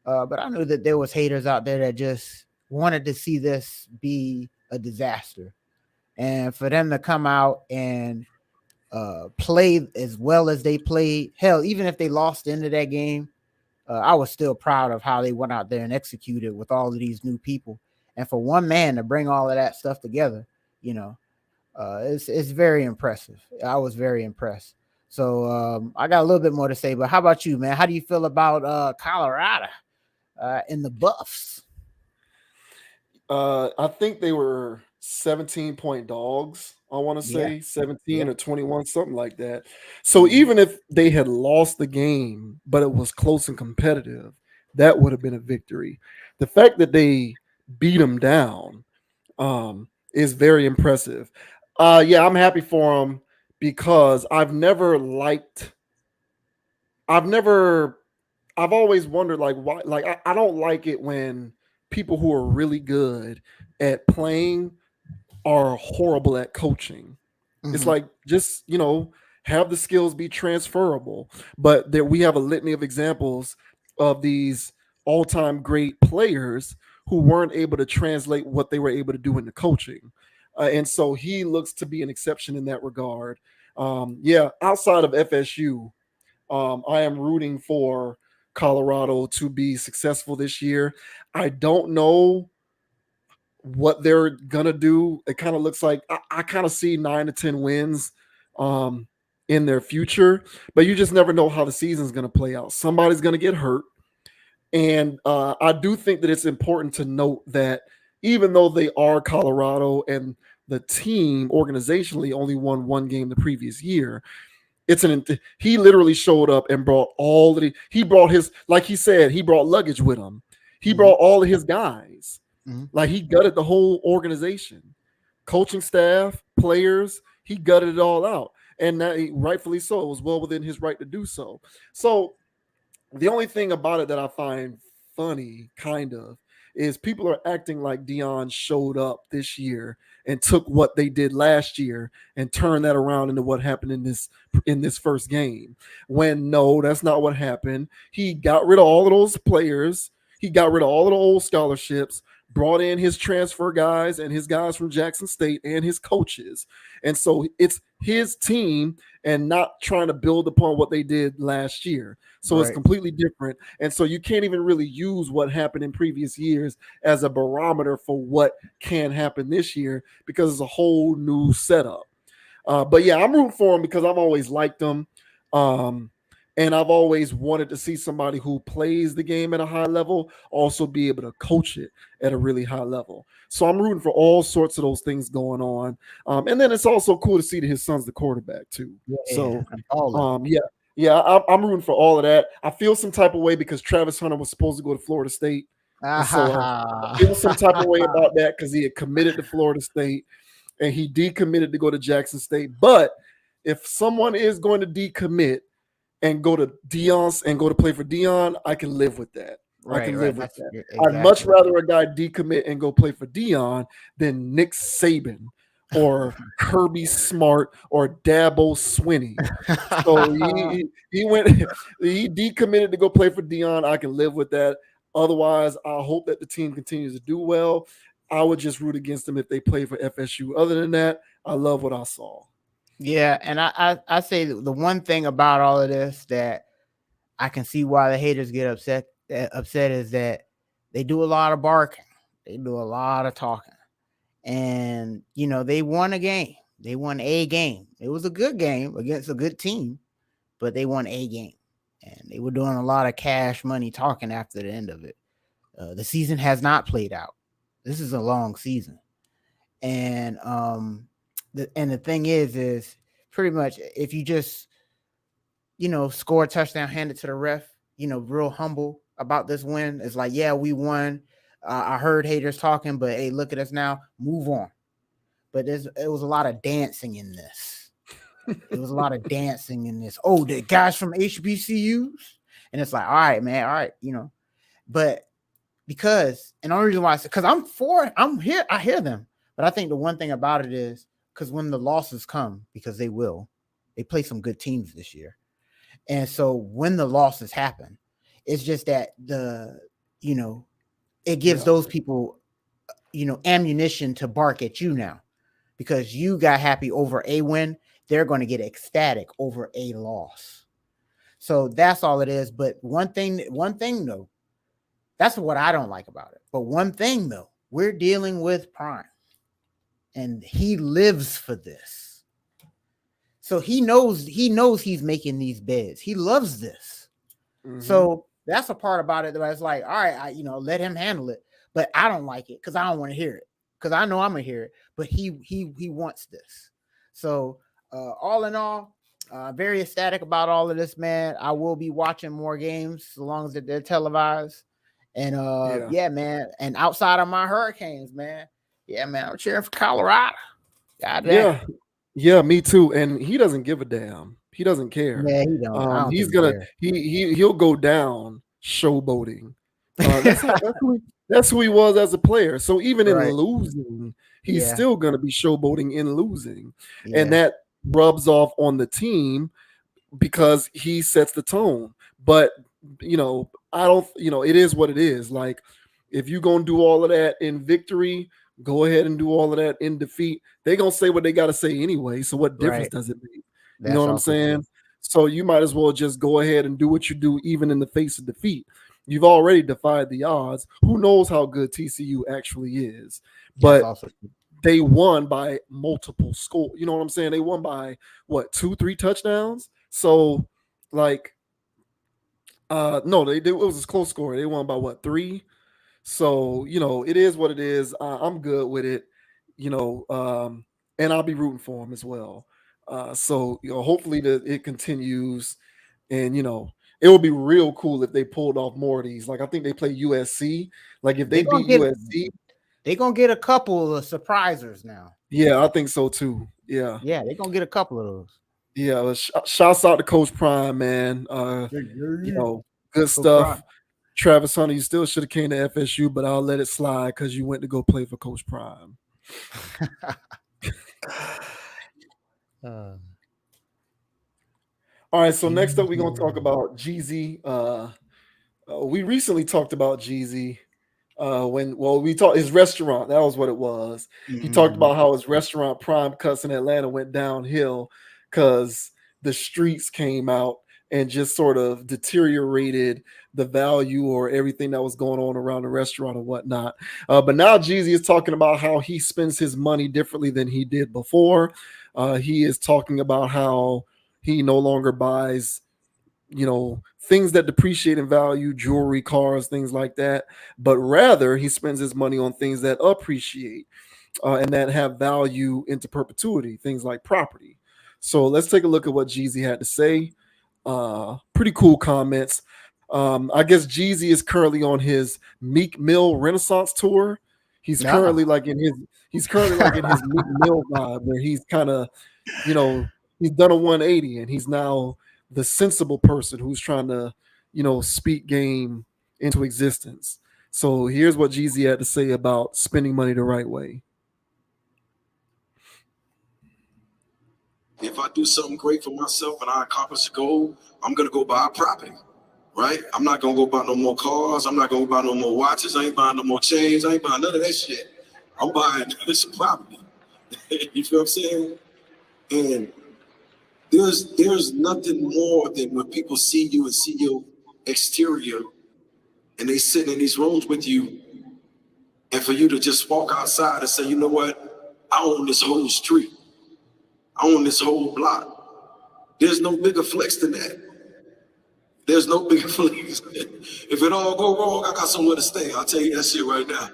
Speaker 2: but I knew that there was haters out there that just wanted to see this be a disaster, and for them to come out and play as well as they played. Hell, even if they lost into that game, I was still proud of how they went out there and executed with all of these new people. And for one man to bring all of that stuff together, it's very impressive. I was very impressed. So I got a little bit more to say, but how about you, man? How do you feel about Colorado in the Buffs?
Speaker 1: I think they were 17-point dogs. I want to say 17 or 21, something like that. So even if they had lost the game, but it was close and competitive, that would have been a victory. The fact that they beat them down is very impressive. I'm happy for them because I've always wondered like why, like I don't like it when people who are really good at playing are horrible at coaching. It's like just, have the skills be transferable. But there we have a litany of examples of these all-time great players who weren't able to translate what they were able to do into coaching. And so he looks to be an exception in that regard. Outside of FSU, I am rooting for Colorado to be successful this year. I don't know what they're gonna do. It kind of looks like I kind of see 9 to 10 wins in their future, but you just never know how the season's gonna play out. Somebody's gonna get hurt, and I do think that it's important to note that even though they are Colorado and the team organizationally only won one game the previous year, he literally showed up and brought he brought his, like he said, he brought luggage with him. He brought all of his guys. Like he gutted the whole organization, coaching staff, players. He gutted it all out, and that rightfully so. It was well within his right to do so. So the only thing about it that I find funny, kind of, is people are acting like Deion showed up this year and took what they did last year and turned that around into what happened in this first game. When no, that's not what happened. He got rid of all of those players. He got rid of all of the old scholarships, brought in his transfer guys and his guys from Jackson State and his coaches. And so it's his team and not trying to build upon what they did last year. So It's completely different. And so you can't even really use what happened in previous years as a barometer for what can happen this year because it's a whole new setup. But yeah, I'm rooting for him because I've always liked him. And I've always wanted to see somebody who plays the game at a high level also be able to coach it at a really high level. So I'm rooting for all sorts of those things going on. And then it's also cool to see that his son's the quarterback too. I'm rooting for all of that. I feel some type of way because Travis Hunter was supposed to go to Florida State. So I feel some type of way about that because he had committed to Florida State and he decommitted to go to Jackson State. But if someone is going to decommit and go to Deion's and go to play for Deion, I can live with that. I can live with that. Exactly. I'd much rather a guy decommit and go play for Deion than Nick Saban or Kirby Smart or Dabo Swinney. So he decommitted to go play for Deion. I can live with that. Otherwise, I hope that the team continues to do well. I would just root against them if they play for FSU. Other than that, I love what I saw.
Speaker 2: Yeah, and I say the one thing about all of this that I can see why the haters get upset is that they do a lot of barking, they do a lot of talking, and they won a game. They won a game. It was a good game against a good team, but they won a game, and they were doing a lot of cash money talking after the end of it. The season has not played out. This is a long season, and the thing is pretty much if you just score a touchdown, hand it to the ref, real humble about this win. It's like, yeah, we won. I heard haters talking, but hey, look at us now. Move on. But it was a lot of dancing in this. It was a lot of dancing in this. Oh, the guys from HBCUs, and it's like, all right, man, all right, But because, and the only reason why I said, because I'm here, I hear them. But I think the one thing about it is because when the losses come, because they play some good teams this year. And so when the losses happen, it's just that it gives those people, ammunition to bark at you now because you got happy over a win. They're going to get ecstatic over a loss. So that's all it is. But one thing though, that's what I don't like about it. But one thing though, we're dealing with Prime and he lives for this. So he knows he's making these beds. He loves this. Mm-hmm. So that's a part about it that it's like, all right, let him handle it. But I don't like it because I don't want to hear it. Because I know I'm gonna hear it. But he wants this. So all in all, very ecstatic about all of this, man. I will be watching more games as long as they're televised. And yeah, man. And outside of my Hurricanes, man. Yeah, man. I'm cheering for Colorado.
Speaker 1: Yeah. Yeah, me too. And he doesn't give a damn. He doesn't care.
Speaker 2: Yeah, he don't.
Speaker 1: He's gonna he'll go down showboating. That's who he was as a player. So even in losing, he's still gonna be showboating in losing, and that rubs off on the team because he sets the tone. But I don't. It is what it is. Like if you're gonna do all of that in victory, go ahead and do all of that in defeat. They're going to say what they got to say anyway. So what difference does it make? You know what I'm saying? True. So you might as well just go ahead and do what you do, even in the face of defeat. You've already defied the odds. Who knows how good TCU actually is? But they won by multiple scores. You know what I'm saying? They won by 2-3 touchdowns. So like, no, it was a close score. They won by 3? So, it is what it is. I'm good with it, and I'll be rooting for him as well. So, hopefully it continues, and, it would be real cool if they pulled off more of these. Like, I think they play USC. Like, if they beat USC.
Speaker 2: They're going to get a couple of surprisers now.
Speaker 1: Yeah, I think so too. Yeah.
Speaker 2: Yeah, they're going to get a couple of those.
Speaker 1: Yeah, shouts out to Coach Prime, man. Good stuff. Prime. Travis Hunter, you still should have came to FSU, but I'll let it slide because you went to go play for Coach Prime. All right, so next up, we're going to talk about Jeezy. We recently talked about Jeezy we talked his restaurant. That was what it was. He talked about how his restaurant Prime Cuts in Atlanta went downhill because the streets came out and just sort of deteriorated the value or everything that was going on around the restaurant and whatnot. But now Jeezy is talking about how he spends his money differently than he did before. He is talking about how he no longer buys, things that depreciate in value, jewelry, cars, things like that. But rather, he spends his money on things that appreciate and that have value into perpetuity, things like property. So let's take a look at what Jeezy had to say. Pretty cool comments. I guess Jeezy is currently on his Meek Mill Renaissance tour. He's currently like in his Meek Mill vibe, where he's kind of, he's done a 180 and he's now the sensible person who's trying to, speak game into existence. So here's what Jeezy had to say about spending money the right way.
Speaker 10: If I do something great for myself and I accomplish a goal, I'm going to go buy a property.
Speaker 9: right? I'm not gonna go buy no more cars. I'm not gonna buy no more watches. I ain't buying no more chains. I ain't buying none of that shit. I'm buying some property. You feel what I'm saying? And there's nothing more than when people see you and see your exterior, and they sitting in these rooms with you, and for you to just walk outside and say, you know what? I own this whole street. I own this whole block. There's no bigger flex than that. There's no bigger flex. If it all go wrong, I got somewhere to stay. I'll tell you that shit right now.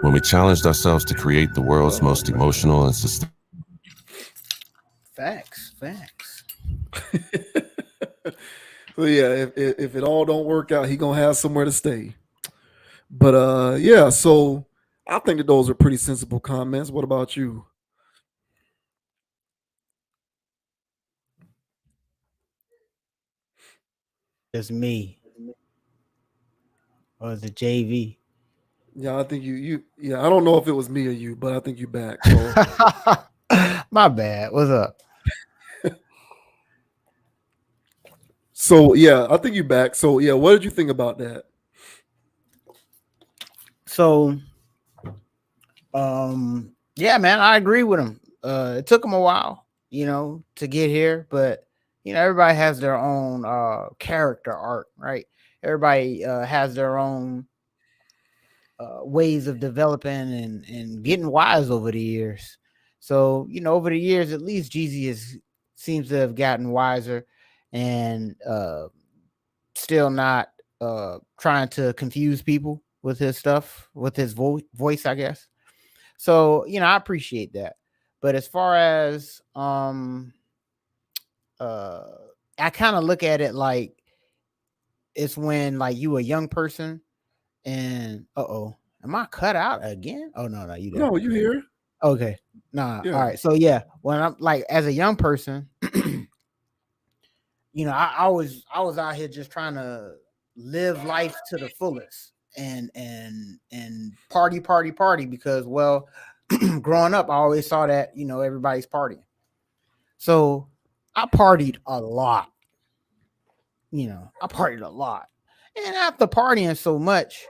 Speaker 10: When we challenged ourselves to create the world's most emotional and sustainable.
Speaker 2: Facts.
Speaker 1: So yeah, if it all don't work out, he gonna have somewhere to stay. But yeah, so I think that those are pretty sensible comments. What about you?
Speaker 2: Just me. Or the JV.
Speaker 1: Yeah, I think you yeah, I don't know if it was me or you, but I think you back. So
Speaker 2: My bad. What's up?
Speaker 1: so yeah, I think you back. So yeah, what did you think about that?
Speaker 2: So yeah, man, I agree with him. It took him a while, to get here, but everybody has their own character arc, right? Everybody has their own ways of developing and getting wise over the years. So, over the years, at least Jeezy seems to have gotten wiser and still not trying to confuse people with his stuff, with his voice, I guess. So, I appreciate that. But as far as I kind of look at it like it's when like you a young person and am I cut out again? Oh no, you there.
Speaker 1: No, you here?
Speaker 2: Okay. Nah.
Speaker 1: Yeah.
Speaker 2: All right. So yeah, when I'm like as a young person, I was out here just trying to live life to the fullest and party because growing up I always saw that everybody's partying. So I partied a lot. I partied a lot. And after partying so much,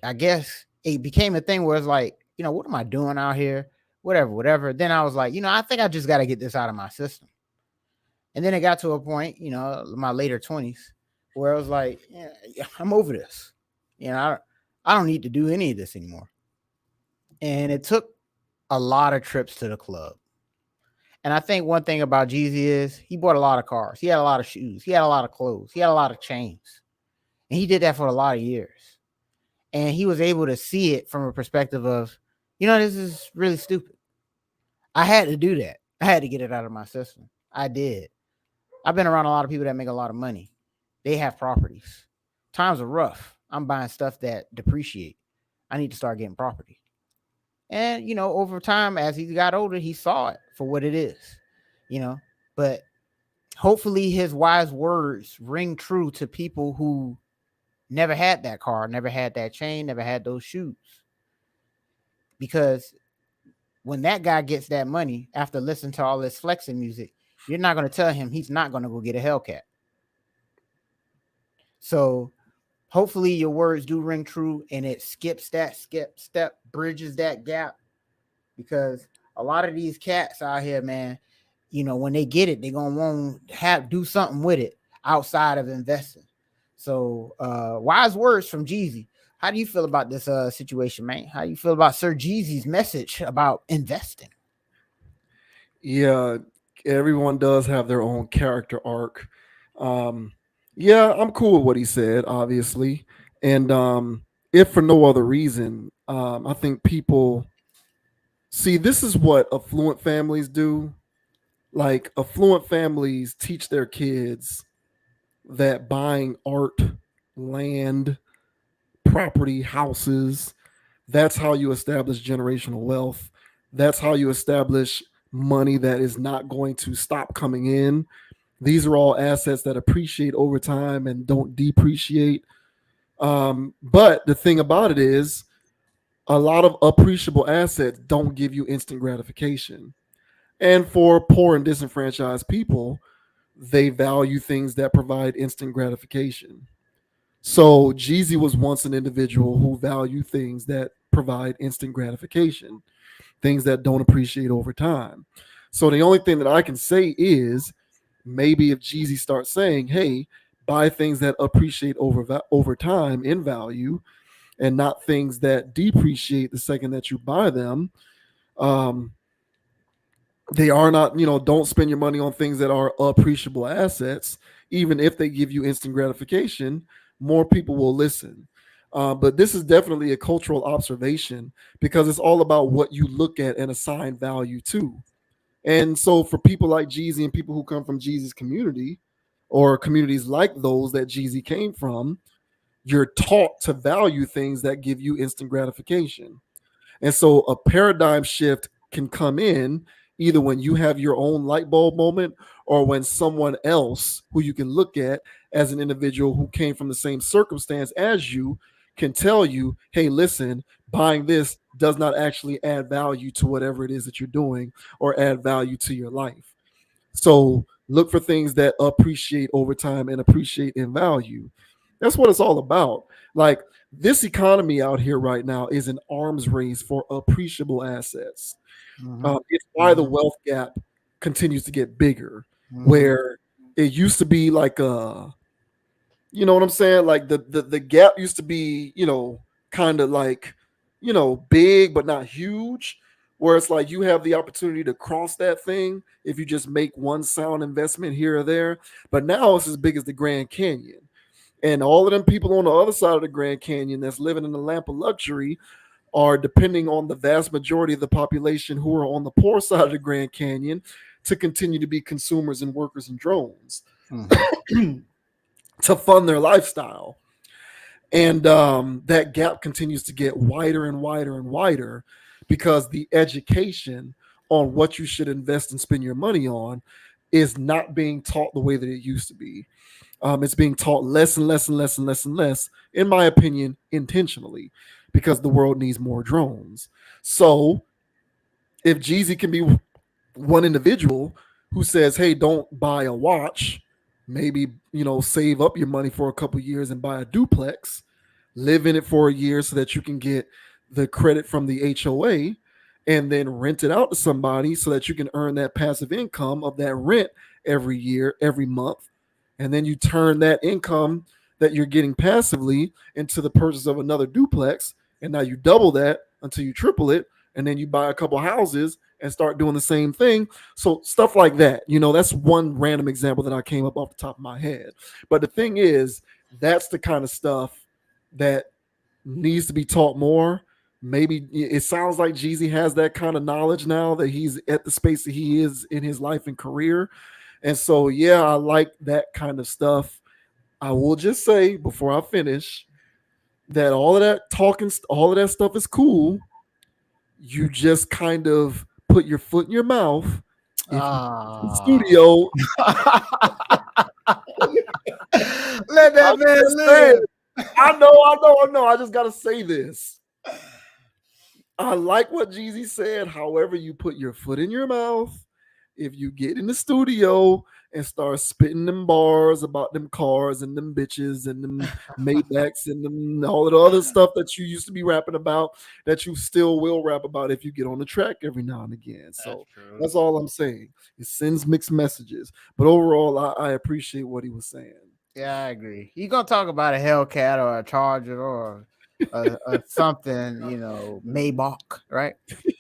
Speaker 2: I guess it became a thing where it's like, what am I doing out here? Whatever. Then I was like, I think I just got to get this out of my system. And then it got to a point, my later 20s, where I was like, yeah, I'm over this. I don't need to do any of this anymore. And it took a lot of trips to the club. And I think one thing about Jeezy is he bought a lot of cars. He had a lot of shoes. He had a lot of clothes. He had a lot of chains. And he did that for a lot of years. And he was able to see it from a perspective of, this is really stupid. I had to do that. I had to get it out of my system. I did. I've been around a lot of people that make a lot of money. They have properties. Times are rough. I'm buying stuff that depreciate. I need to start getting property. And, over time, as he got older, he saw it for what it is, but hopefully his wise words ring true to people who never had that car, never had that chain, never had those shoes. Because when that guy gets that money after listening to all this flexing music, you're not going to tell him he's not going to go get a Hellcat. So hopefully your words do ring true and it skips that step, bridges that gap. Because a lot of these cats out here, man, when they get it, they're going to want to do something with it outside of investing. So wise words from Jeezy. How do you feel about this situation, man? How do you feel about Sir Jeezy's message about investing?
Speaker 1: Yeah, everyone does have their own character arc. Yeah, I'm cool with what he said, obviously. And if for no other reason, I think people see this is what affluent families do. Like affluent families teach their kids that buying art, land, property, houses, that's how you establish generational wealth. That's how you establish money that is not going to stop coming in. These are all assets that appreciate over time and don't depreciate. But the thing about it is, a lot of appreciable assets don't give you instant gratification. And for poor and disenfranchised people, they value things that provide instant gratification. So Jeezy was once an individual who valued things that provide instant gratification, things that don't appreciate over time. So the only thing that I can say is maybe if Jeezy starts saying, "Hey, buy things that appreciate over time in value, and not things that depreciate the second that you buy them," um, they are not, don't spend your money on things that are appreciable assets, even if they give you instant gratification. More people will listen. But this is definitely a cultural observation because it's all about what you look at and assign value to. And so, for people like Jeezy and people who come from Jeezy's community or communities like those that Jeezy came from, you're taught to value things that give you instant gratification. And so a paradigm shift can come in either when you have your own light bulb moment or when someone else who you can look at as an individual who came from the same circumstance as you can tell you, hey, listen, buying this does not actually add value to whatever it is that you're doing or add value to your life. So look for things that appreciate over time and appreciate in value. That's what it's all about. Like, this economy out here right now is an arms race for appreciable assets. It's why the wealth gap continues to get bigger, where it used to be like you know what I'm saying? Like the gap used to be, kind of like, big but not huge. Where it's like you have the opportunity to cross that thing if you just make one sound investment here or there. But now it's as big as the Grand Canyon. And all of them people on the other side of the Grand Canyon that's living in the lamp of luxury are depending on the vast majority of the population who are on the poor side of the Grand Canyon to continue to be consumers and workers and drones to fund their lifestyle. And that gap continues to get wider and wider and wider because the education on what you should invest and spend your money on is not being taught the way that it used to be. It's being taught less and less and less and less and less, in my opinion, intentionally, because the world needs more drones. So if Jeezy can be one individual who says, hey, don't buy a watch, maybe, save up your money for a couple years and buy a duplex, live in it for a year so that you can get the credit from the HOA and then rent it out to somebody so that you can earn that passive income of that rent every year, every month. And then you turn that income that you're getting passively into the purchase of another duplex. And now you double that until you triple it. And then you buy a couple houses and start doing the same thing. So stuff like that, that's one random example that I came up off the top of my head. But the thing is, that's the kind of stuff that needs to be taught more. Maybe it sounds like Jeezy has that kind of knowledge now that he's at the space that he is in his life and career. And so, yeah, I like that kind of stuff. I will just say before I finish that all of that talking, all of that stuff is cool. You just kind of put your foot in your mouth. If you in the studio,
Speaker 2: let that man live.
Speaker 1: I know. I just got to say this. I like what Jeezy said. However, you put your foot in your mouth. If you get in the studio and start spitting them bars about them cars and them bitches and them Maybachs and them all of the other stuff that you used to be rapping about, that you still will rap about if you get on the track every now and again. So that's all I'm saying. It sends mixed messages. But overall, I appreciate what he was saying.
Speaker 2: Yeah, I agree. He's gonna talk about a Hellcat or a Charger or something, Maybach, right?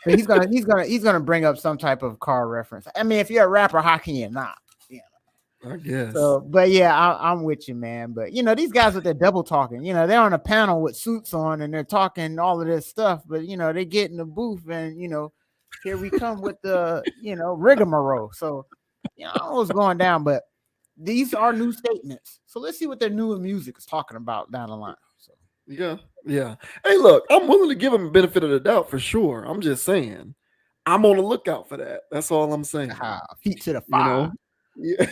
Speaker 2: So he's gonna bring up some type of car reference. I mean, if you're a rapper, how can you not?
Speaker 1: I guess.
Speaker 2: So, but yeah, I'm with you, man. But these guys with their double talking, they're on a panel with suits on and they're talking all of this stuff. But they get in the booth and here we come with the rigmarole. So I don't know what's going down, but these are new statements. So let's see what their new music is talking about down the line. So
Speaker 1: yeah. Hey, look, I'm willing to give them a benefit of the doubt for sure. I'm just saying, I'm on the lookout for that. That's all I'm saying.
Speaker 2: Feet to the fire.
Speaker 1: Yeah.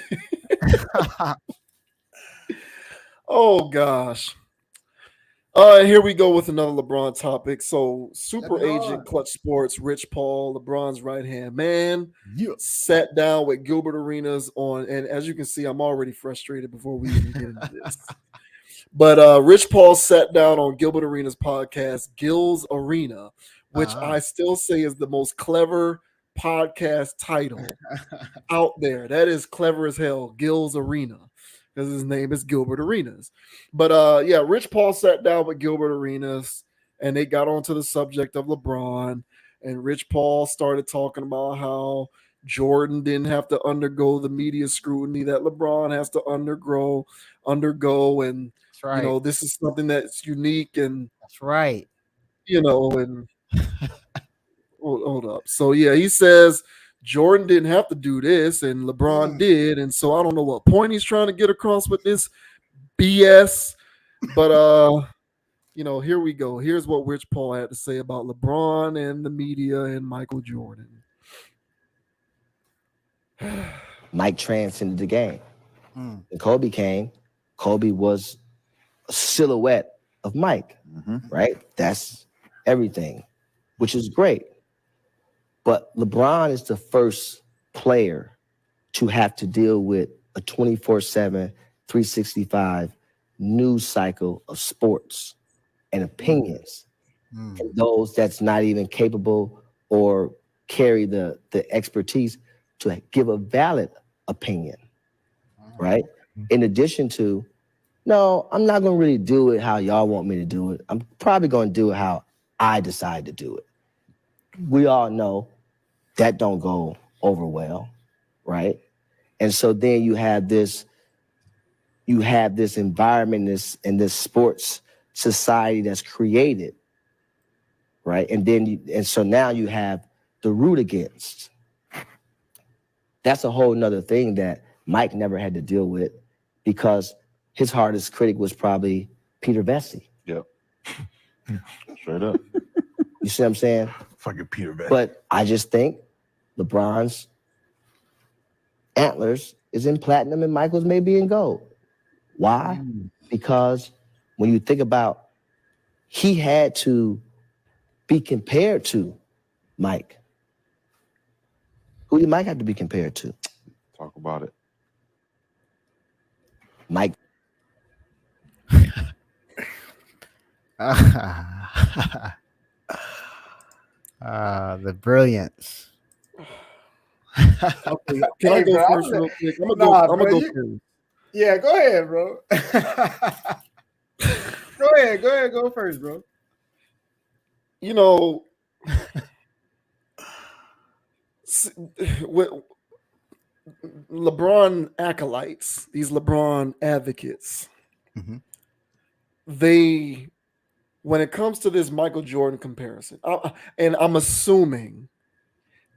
Speaker 1: Oh gosh. Here we go with another LeBron topic. So, super
Speaker 2: LeBron.
Speaker 1: agent Clutch Sports, Rich Paul, LeBron's right hand man,
Speaker 2: Yeah.
Speaker 1: sat down with Gilbert Arenas on, and as you can see, I'm already frustrated before we even get into this. But Rich Paul sat down on Gilbert Arenas' podcast, Gil's Arena, which I still say is the most clever podcast title out there. That is clever as hell. Gil's Arena, because his name is Gilbert Arenas. But yeah, Rich Paul sat down with Gilbert Arenas and they got onto the subject of LeBron. And Rich Paul started talking about how Jordan didn't have to undergo the media scrutiny that LeBron has to undergo. And
Speaker 2: That's right.
Speaker 1: you know, this is something that's unique and
Speaker 2: That's right.
Speaker 1: you know, and hold up. So yeah, he says Jordan didn't have to do this, and LeBron did, and so I don't know what point he's trying to get across with this BS. But you know, here we go. Here's what Rich Paul had to say about LeBron and the media and Michael Jordan.
Speaker 11: Mike transcended the game. When Kobe came, Kobe was a silhouette of Mike, right? That's everything, which is great. But LeBron is the first player to have to deal with a 24/7, 365 news cycle of sports and opinions. And those that's not even capable or carry the expertise to give a valid opinion, right? In addition to, no, I'm not going to really do it how y'all want me to do it. I'm probably going to do it how I decide to do it. We all know that don't go over well, right? And so then you have this environment in this sports society that's created, right? And so now you have the root against. That's a whole nother thing that Mike never had to deal with because his hardest critic was probably Peter Vesey.
Speaker 12: Yep. Straight up.
Speaker 11: You see what I'm saying?
Speaker 12: Fucking Peter Vesey.
Speaker 11: But I just think LeBron's antlers is in platinum and Michael's may be in gold. Why? Because when you think about, he had to be compared to Mike. Who did Mike have to be compared to?
Speaker 12: Talk about it.
Speaker 11: Mike.
Speaker 2: The brilliance.
Speaker 1: Okay, can I go
Speaker 2: bro,
Speaker 1: first real quick? I'm gonna go first.
Speaker 2: Yeah, go ahead, bro. Go first, bro.
Speaker 1: You know, with LeBron acolytes, these LeBron advocates, they, when it comes to this Michael Jordan comparison, and I'm assuming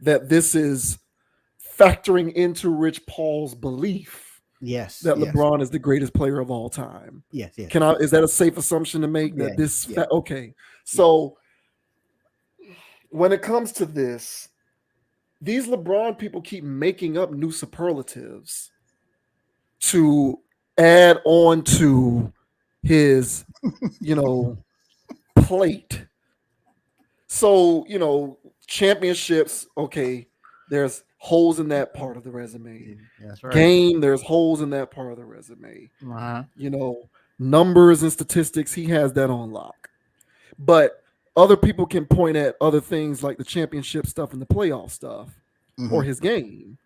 Speaker 1: that this is factoring into Rich Paul's belief that LeBron is the greatest player of all time.
Speaker 2: Yes.
Speaker 1: Is that a safe assumption to make that this? Okay. So when it comes to this, these LeBron people keep making up new superlatives to add on to his, plate. So, championships, okay, there's holes in that part of the resume.
Speaker 2: That's right.
Speaker 1: Game, there's holes in that part of the resume. Numbers and statistics, he has that on lock. But other people can point at other things like the championship stuff and the playoff stuff or his game.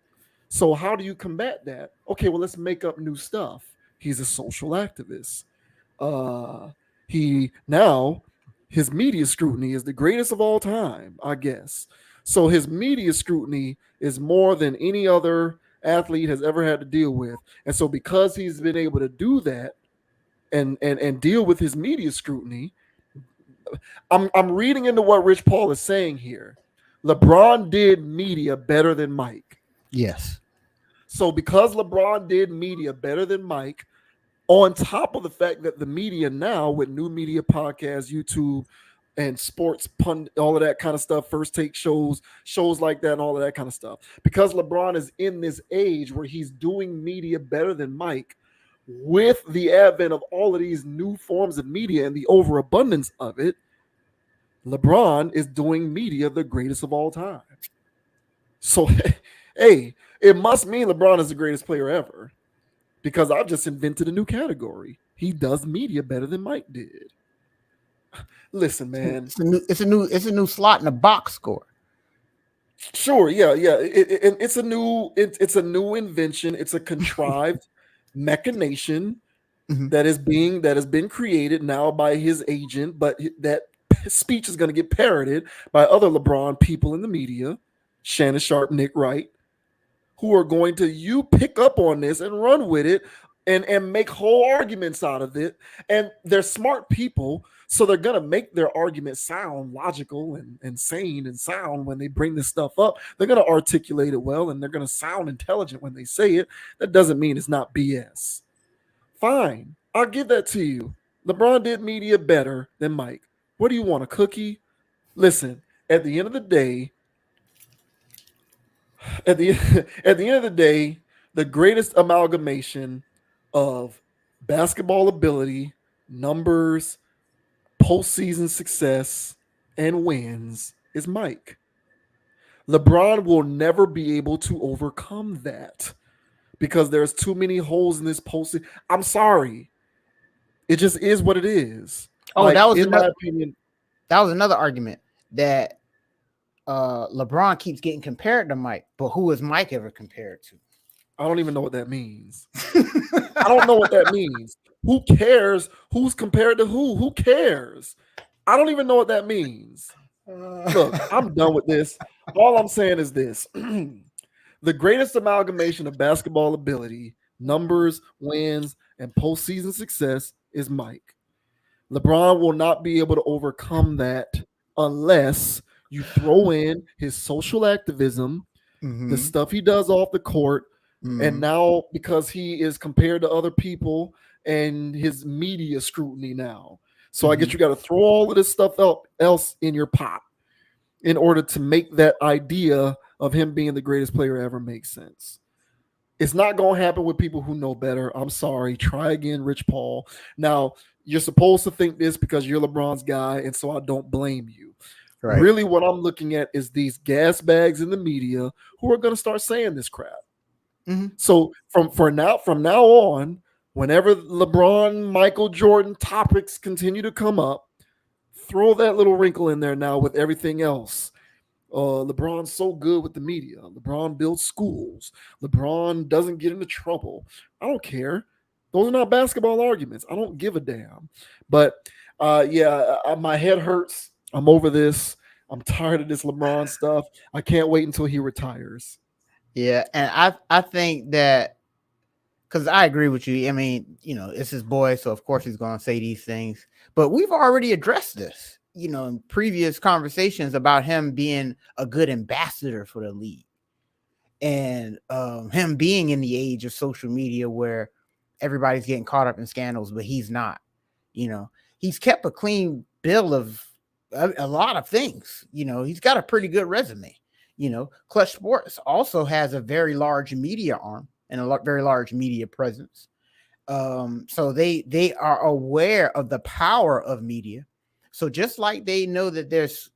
Speaker 1: So how do you combat that? Okay, well, let's make up new stuff. He's a social activist. His media scrutiny is the greatest of all time, I guess. So his media scrutiny is more than any other athlete has ever had to deal with. And so because he's been able to do that and deal with his media scrutiny, I'm reading into what Rich Paul is saying here. LeBron did media better than Mike.
Speaker 2: Yes.
Speaker 1: So because LeBron did media better than Mike, on top of the fact that the media now with new media podcasts, YouTube, and sports pundit, all of that kind of stuff, first take shows like that and all of that kind of stuff. Because LeBron is in this age where he's doing media better than Mike, with the advent of all of these new forms of media and the overabundance of it, LeBron is doing media the greatest of all time. So, hey, it must mean LeBron is the greatest player ever, because I've just invented a new category. He does media better than Mike did. Listen, man,
Speaker 2: it's a new slot in the box score.
Speaker 1: Sure, yeah. It's a new invention. It's a contrived machination that has been created now by his agent, but that speech is going to get parroted by other LeBron people in the media, Shannon Sharp, Nick Wright, who are going to pick up on this and run with it and make whole arguments out of it. And they're smart people, so they're going to make their argument sound logical and sane and sound when they bring this stuff up. They're going to articulate it well, and they're going to sound intelligent when they say it. That doesn't mean it's not BS. Fine, I'll give that to you. LeBron did media better than Mike. What do you want, a cookie? Listen, at the end of the day, the greatest amalgamation of basketball ability, numbers, postseason success, and wins is Mike. LeBron will never be able to overcome that because there's too many holes in this postseason. I'm sorry. It just is what it is.
Speaker 2: Oh,
Speaker 1: like,
Speaker 2: that was
Speaker 1: in my opinion.
Speaker 2: That was another argument that LeBron keeps getting compared to Mike, but who is Mike ever compared to?
Speaker 1: I don't even know what that means. I don't know what that means. Who cares who's compared to who? Who cares? I don't even know what that means. Look, I'm done with this. All I'm saying is this. The greatest amalgamation of basketball ability, numbers, wins, and postseason success is Mike. LeBron will not be able to overcome that unless you throw in his social activism, the stuff he does off the court, and now because he is compared to other people and his media scrutiny now. So I guess you got to throw all of this stuff else in your pot in order to make that idea of him being the greatest player ever make sense. It's not going to happen with people who know better. I'm sorry. Try again, Rich Paul. Now, you're supposed to think this because you're LeBron's guy, and so I don't blame you. Right. Really, what I'm looking at is these gas bags in the media who are going to start saying this crap. So from now on, whenever LeBron, Michael Jordan topics continue to come up, throw that little wrinkle in there now with everything else. LeBron's so good with the media. LeBron builds schools. LeBron doesn't get into trouble. I don't care. Those are not basketball arguments. I don't give a damn. But my head hurts. I'm over this. I'm tired of this LeBron stuff. I can't wait until he retires.
Speaker 2: Yeah, and I think that because I agree with you. I mean, it's his boy, so of course he's going to say these things. But we've already addressed this, in previous conversations about him being a good ambassador for the league, and him being in the age of social media where everybody's getting caught up in scandals, but he's not. He's kept a clean bill of a lot of things. He's got a pretty good resume. Clutch Sports also has a very large media arm and a very large media presence. So they are aware of the power of media. So just like they know that there's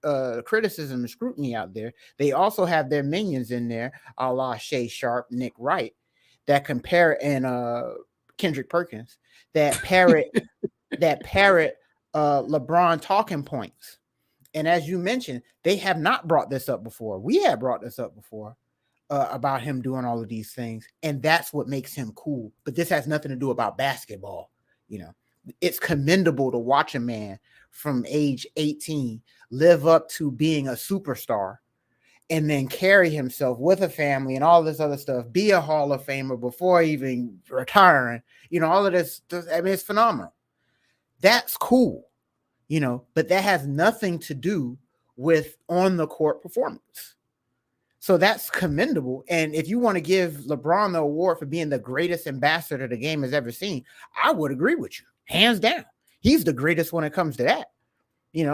Speaker 2: criticism and scrutiny out there, they also have their minions in there, a la Shay Sharp, Nick Wright, that compare and Kendrick Perkins that parrot LeBron talking points. And as you mentioned, they have not brought this up before. We have brought this up before about him doing all of these things. And that's what makes him cool. But this has nothing to do about basketball. It's commendable to watch a man from age 18 live up to being a superstar and then carry himself with a family and all this other stuff, be a Hall of Famer before even retiring. All of this, I mean, it's phenomenal. That's cool. But that has nothing to do with on the court performance. So that's commendable. And if you want to give LeBron the award for being the greatest ambassador the game has ever seen, I would agree with you, hands down. He's the greatest when it comes to that.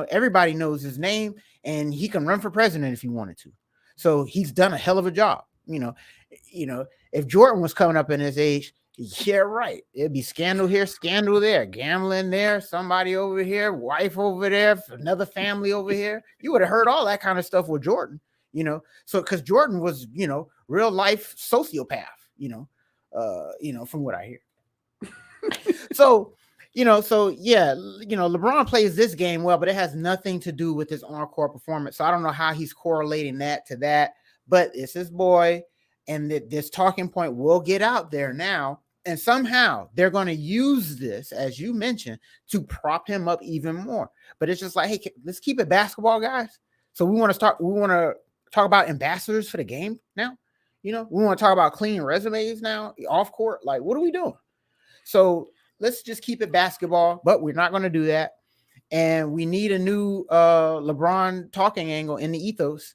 Speaker 2: Everybody knows his name and he can run for president if he wanted to. So he's done a hell of a job. If Jordan was coming up in his age, Yeah, right. It'd be scandal here, scandal there, gambling there, somebody over here, wife over there, another family over here. You would have heard all that kind of stuff with Jordan, So because Jordan was, real life sociopath, from what I hear. So LeBron plays this game well, but it has nothing to do with his on-court performance. So I don't know how he's correlating that to that, but it's his boy, and this talking point will get out there now. And somehow they're going to use this, as you mentioned, to prop him up even more. But it's just like, hey, let's keep it basketball, guys. So we want to talk about ambassadors for the game now. We want to talk about clean resumes now, off court. Like, what are we doing? So let's just keep it basketball, but we're not going to do that. And we need a new LeBron talking angle in the ethos.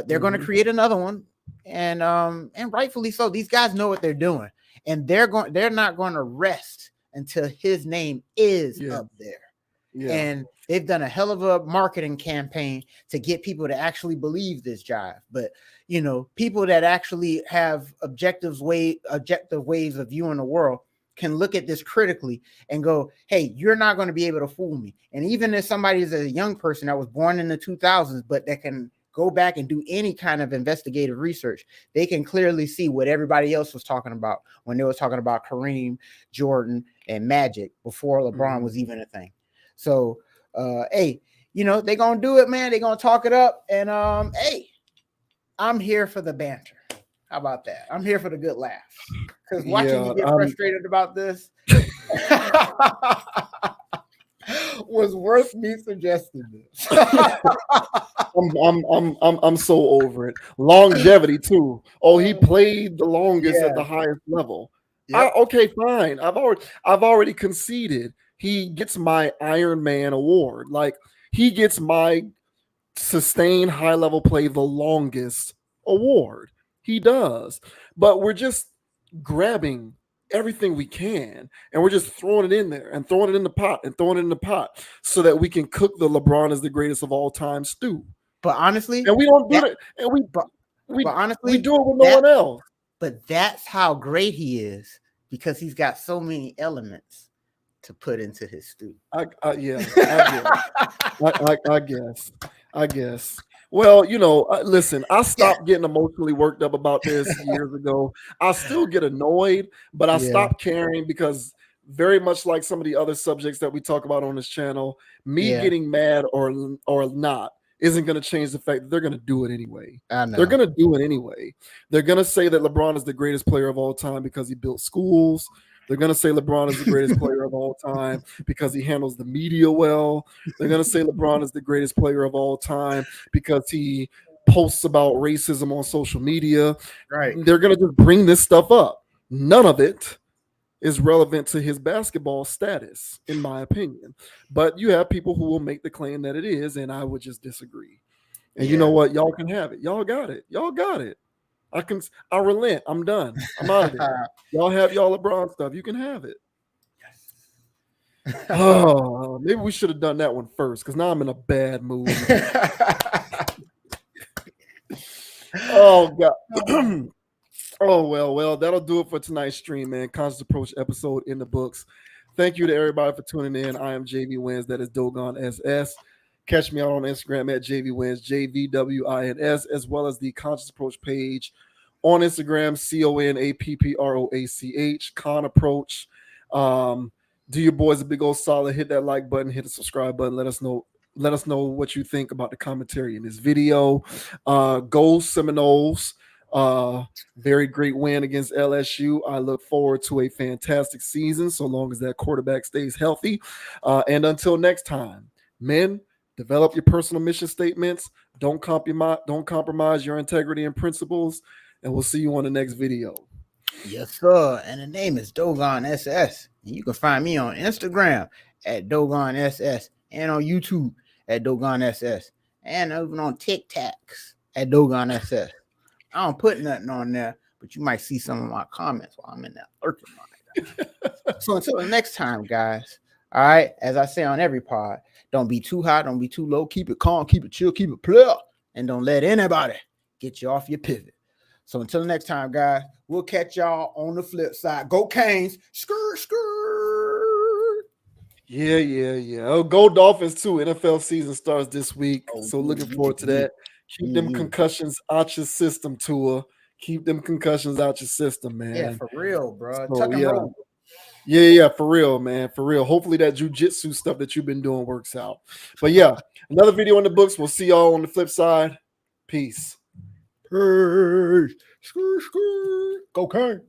Speaker 2: They're going to create another one, and rightfully so. These guys know what they're doing, and they're not going to rest until his name is up there. Yeah. And they've done a hell of a marketing campaign to get people to actually believe this jive. But people that actually have objective ways of viewing the world can look at this critically and go, hey, you're not going to be able to fool me. And even if somebody is a young person that was born in the 2000s, but that can go back and do any kind of investigative research, they can clearly see what everybody else was talking about when they were talking about Kareem, Jordan, and Magic before LeBron was even a thing. So, hey, they're going to do it, man. They're going to talk it up. And, hey, I'm here for the banter. How about that? I'm here for the good laughs. Because watching you get frustrated about this was worth me suggesting this.
Speaker 1: I'm so over it. Longevity too. Oh, he played the longest at the highest level. Yep. Okay, fine. I've already conceded. He gets my Iron Man award. Like, he gets my sustained high level play the longest award. He does. But we're just grabbing everything we can, and we're just throwing it in there and throwing it in the pot and throwing it in the pot so that we can cook the LeBron is the greatest of all time stew.
Speaker 2: But honestly,
Speaker 1: and we don't do it, and we honestly do it with no one else.
Speaker 2: But that's how great he is, because he's got so many elements to put into his stew.
Speaker 1: I guess. Well, listen, I stopped getting emotionally worked up about this years ago. I still get annoyed, but I stopped caring, because very much like some of the other subjects that we talk about on this channel, me getting mad or not isn't going to change the fact that they're going to do it anyway.
Speaker 2: I know.
Speaker 1: They're going to do it anyway. They're going to say that LeBron is the greatest player of all time because he built schools. They're going to say LeBron is the greatest player of all time because he handles the media well. They're going to say LeBron is the greatest player of all time because he posts about racism on social media.
Speaker 2: Right.
Speaker 1: They're going to just bring this stuff up. None of it is relevant to his basketball status, in my opinion. But you have people who will make the claim that it is, and I would just disagree. And you know what? Y'all can have it. Y'all got it. I relent. I'm done. I'm out of there. Y'all have y'all LeBron stuff. You can have it. Oh, maybe we should have done that one first, because now I'm in a bad mood. Oh God. Oh well, that'll do it for tonight's stream, man. Conscious Approach episode in the books. Thank you to everybody for tuning in. I am JV Wins. That is Dogon SS. Catch me out on Instagram at JV Wins, JVWINS, as well as the Conscious Approach page on Instagram, CONAPPROACH, Con Approach. Do your boys a big old solid. Hit that like button, hit the subscribe button. Let us know what you think about the commentary in this video. Go Seminoles. Very great win against LSU. I look forward to a fantastic season, so long as that quarterback stays healthy. And until next time, men, develop your personal mission statements. Don't compromise your integrity and principles. And we'll see you on the next video.
Speaker 2: Yes, sir. And the name is Dogon SS. And you can find me on Instagram at Dogon SS, and on YouTube at Dogon SS, and even on TikToks at Dogon SS. I don't put nothing on there, but you might see some of my comments while I'm in that lurking mode. So until the next time, guys. All right, as I say on every pod, don't be too high, don't be too low. Keep it calm, keep it chill, keep it player, and don't let anybody get you off your pivot. So until next time, guys, we'll catch y'all on the flip side. Go Canes. Skirt.
Speaker 1: Yeah. Oh, go Dolphins too. NFL season starts this week. So looking forward to that. Keep them concussions out your system, Tua. Keep them concussions out your system, man.
Speaker 2: Yeah, for real, bro.
Speaker 1: So,
Speaker 2: Tuck and roll.
Speaker 1: Yeah, for real, man. For real. Hopefully that jujitsu stuff that you've been doing works out. But yeah, another video in the books. We'll see y'all on the flip side. Peace.
Speaker 2: Peace. Go Canes.